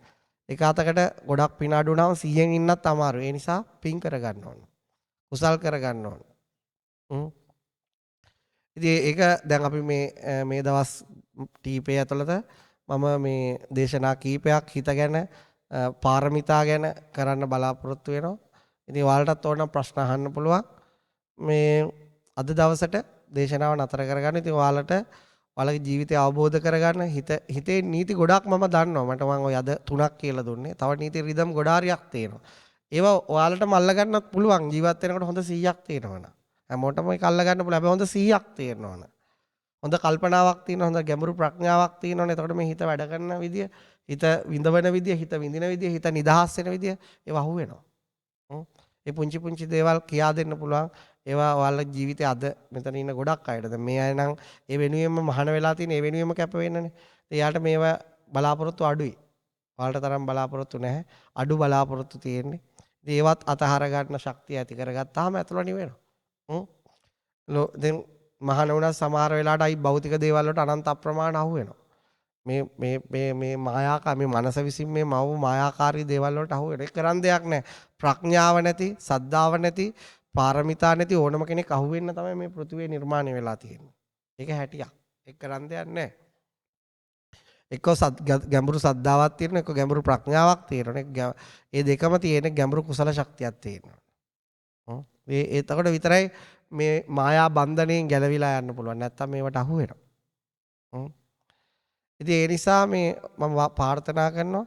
එක අතකට ගොඩක් පින අඩු වුණාම සිහියෙන් ඉන්නත් අමාරුයි. ඒ නිසා පින් කරගන්න ඕන. කුසල් කරගන්න ඕන. ඉතින් ඒක දැන් අපි මේ දවස් ටීපේ ඇතුළත මම මේ දේශනා කීපයක් හිත ගැන, පාරමිතා ගැන කරන්න බලාපොරොත්තු වෙනවා. ඉතින් ඔයාලටත් ඕන ප්‍රශ්න අහන්න පුළුවන්. මේ අද දවසට දේශනාව නතර කරගන්න. ඉතින් ඔයාලගේ ජීවිතය අවබෝධ කරගන්න හිතේ නීති ගොඩක් මම දන්නවා. මට මම ඔය අද 3ක් කියලා දුන්නේ. තව නීති රිදම් ගොඩාරියක් තියෙනවා. ඒවා ඔයාලටම අල්ල ගන්නත් පුළුවන්. ජීවත් වෙනකොට හොඳ 100ක් තියෙනවනේ. හැමෝටම ඒක අල්ල ගන්න පුළුවන්. හැබැයි හොඳ 100ක් තියෙනවනේ. හොඳ කල්පනාවක් තියෙනවා, හොඳ ගැඹුරු ප්‍රඥාවක් තියෙනවනේ. එතකොට මේ හිත වැඩ කරන විදිය, හිත විඳවන විදිය, හිත විඳින විදිය, හිත නිදහස් වෙන විදිය ඒවා අහු වෙනවා. ඒ පුංචි පුංචි දේවල් කියා දෙන්න පුළුවන්. ඒවා ඔයාලා ජීවිතේ අද මෙතන ඉන්න ගොඩක් අයට. දැන් මේ අය නම් ඒ වෙනුවෙන්ම මහාන වෙලා තියෙන, ඒ වෙනුවෙන්ම කැප වෙන්නනේ. එයාට මේවා බලාපොරොත්තු අඩුයි. ඔයාලට තරම් බලාපොරොත්තු නැහැ. අඩු බලාපොරොත්තු තියෙන්නේ. ඉතින් ඒවත් අතහර ගන්න ශක්තිය ඇති කරගත්තාම ඇතුළ නිවෙනවා. දැන් මහාන වුණා සමහර වෙලාවට අයි භෞතික දේවල් වලට අනන්ත අප්‍රමාණ අහු වෙනවා. මේ මායාකා මේ මනස විසින් මේ මව මායාකාරී දේවල් වලට අහු වෙන. ඒක කරන් දෙයක් නැහැ. ප්‍රඥාව නැති, සද්ධාව නැති, පාරමිතා නැති ඕනම කෙනෙක් අහු වෙන්න තමයි මේ පෘථිවිය නිර්මාණය වෙලා තියෙන්නේ. ඒක හැටියක්. ඒක කරන් දෙයක් නැහැ. එක්ක ගැඹුරු සද්ධාවක් තියෙනවා, එක්ක ගැඹුරු ප්‍රඥාවක් තියෙනවා. ඒ දෙකම තියෙන ගැඹුරු කුසල ශක්තියක් තියෙනවා. එතකොට විතරයි මේ මායා බන්ධණයෙන් ගැලවිලා යන්න පුළුවන්. නැත්තම් මේවට අහු වෙනවා. ඉතින් ඒ නිසා මේ මම ප්‍රාර්ථනා කරනවා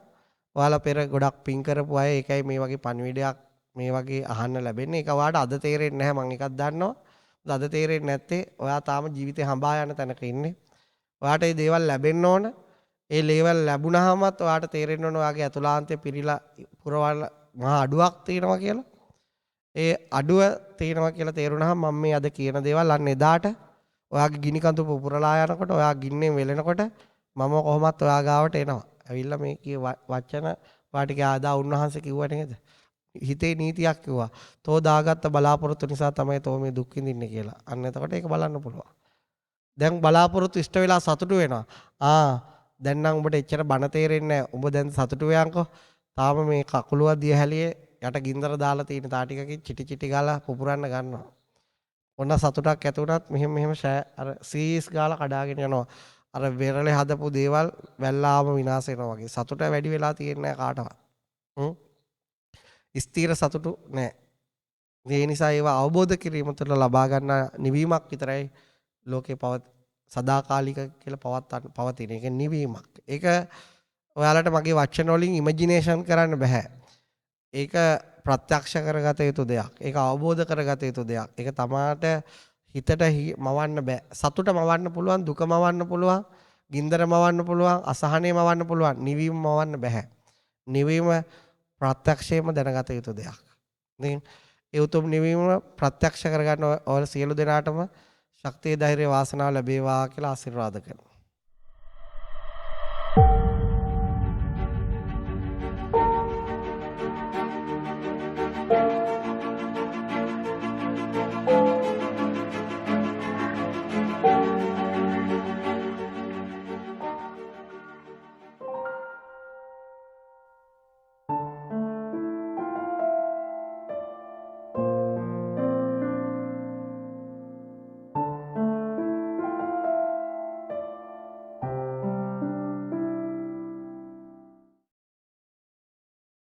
ඔයාලා පෙර ගොඩක් පින් කරපු අය ඒකයි මේ වගේ පණිවිඩයක් මේ වගේ අහන්න ලැබෙන්නේ. ඒක ඔයාලට අද තේරෙන්නේ නැහැ, මම එකක් දන්නවා. අද තේරෙන්නේ නැත්තේ ඔයා තාම ජීවිතේ හඹා යන තැනක ඉන්නේ. ඔයාට මේ දේවල් ලැබෙන්න ඕන. ඒ ලේවල් ලැබුණාමත් ඔයාට තේරෙන්න ඕන ඔයාගේ අතුලාන්තේ පිරීලා පුරවල මහා අඩුවක් තියෙනවා කියලා. ඒ අඩුව තියෙනවා කියලා තේරුණාම මම මේ අද කියන දේවල් අන්න එදාට ඔයාගේ ගිනි කඳු පුපුරලා යනකොට ඔයා ගින්නෙන් වෙලෙනකොට මම කොහොමත් ඔයා ගාවට එනවා. ඇවිල්ලා මේ කිය වචන වාටික ආදා උන්වහන්සේ කිව්වා නේද? හිතේ නීතියක් කිව්වා. තෝ දාගත්ත බලාපොරොත්තු නිසා තමයි තෝ මේ දුක් විඳින්නේ කියලා. අන්න එතකොට ඒක බලන්න පුළුවන්. දැන් බලාපොරොත්තු ඉෂ්ට වෙලා සතුටු වෙනවා. දැන් නම් උඹට එච්චර බන තේරෙන්නේ නැහැ. උඹ දැන් සතුටු වෙයන්කෝ. තාම මේ කකුලුව දිය හැලියේ යට ගින්දර දාලා තියෙන තා ටිකකින් චිටි චිටි ගාලා පුපුරන්න ගන්නවා. ඔන්න සතුටක් ඇති වුණත් මෙහෙම අර සීස් ගාලා කඩාගෙන යනවා. අර වෙරළේ හදපු දේවල් වැල්ලාම විනාශ වෙනවා වගේ. සතුට වැඩි වෙලා තියෙන්නේ නැහැ කාටවත්. ස්ථීර සතුටු නැහැ. ඒ නිසා ඒවා අවබෝධ කිරීම තුළ ලබා ගන්න නිවීමක් විතරයි ලෝකේ සදාකාලික කියලා පවතින. ඒක නිවීමක්. ඒක ඔයාලට මගේ වචන වලින් ඉමේජිනේෂන් කරන්න බෑ. ඒක ප්‍රත්‍යක්ෂ කරගත යුතු දෙයක්. ඒක අවබෝධ කරගත යුතු දෙයක්. ඒක තමාට හිතට මවන්න බෑ. සතුට මවන්න පුළුවන්, දුක මවන්න පුළුවන්, ගින්දර මවන්න පුළුවන්, අසහනය මවන්න පුළුවන්. නිවීම මවන්න බෑ. නිවීම ප්‍රත්‍යක්ෂයෙන්ම දැනගත යුතු දෙයක්. ඉතින් ඒ උතුම් නිවීම ප්‍රත්‍යක්ෂ කරගන්න ඔය සියලු දෙනාටම ශක්තිය, ධෛර්යය, වාසනාව ලැබේවා කියලා ආශිර්වාද කරනවා.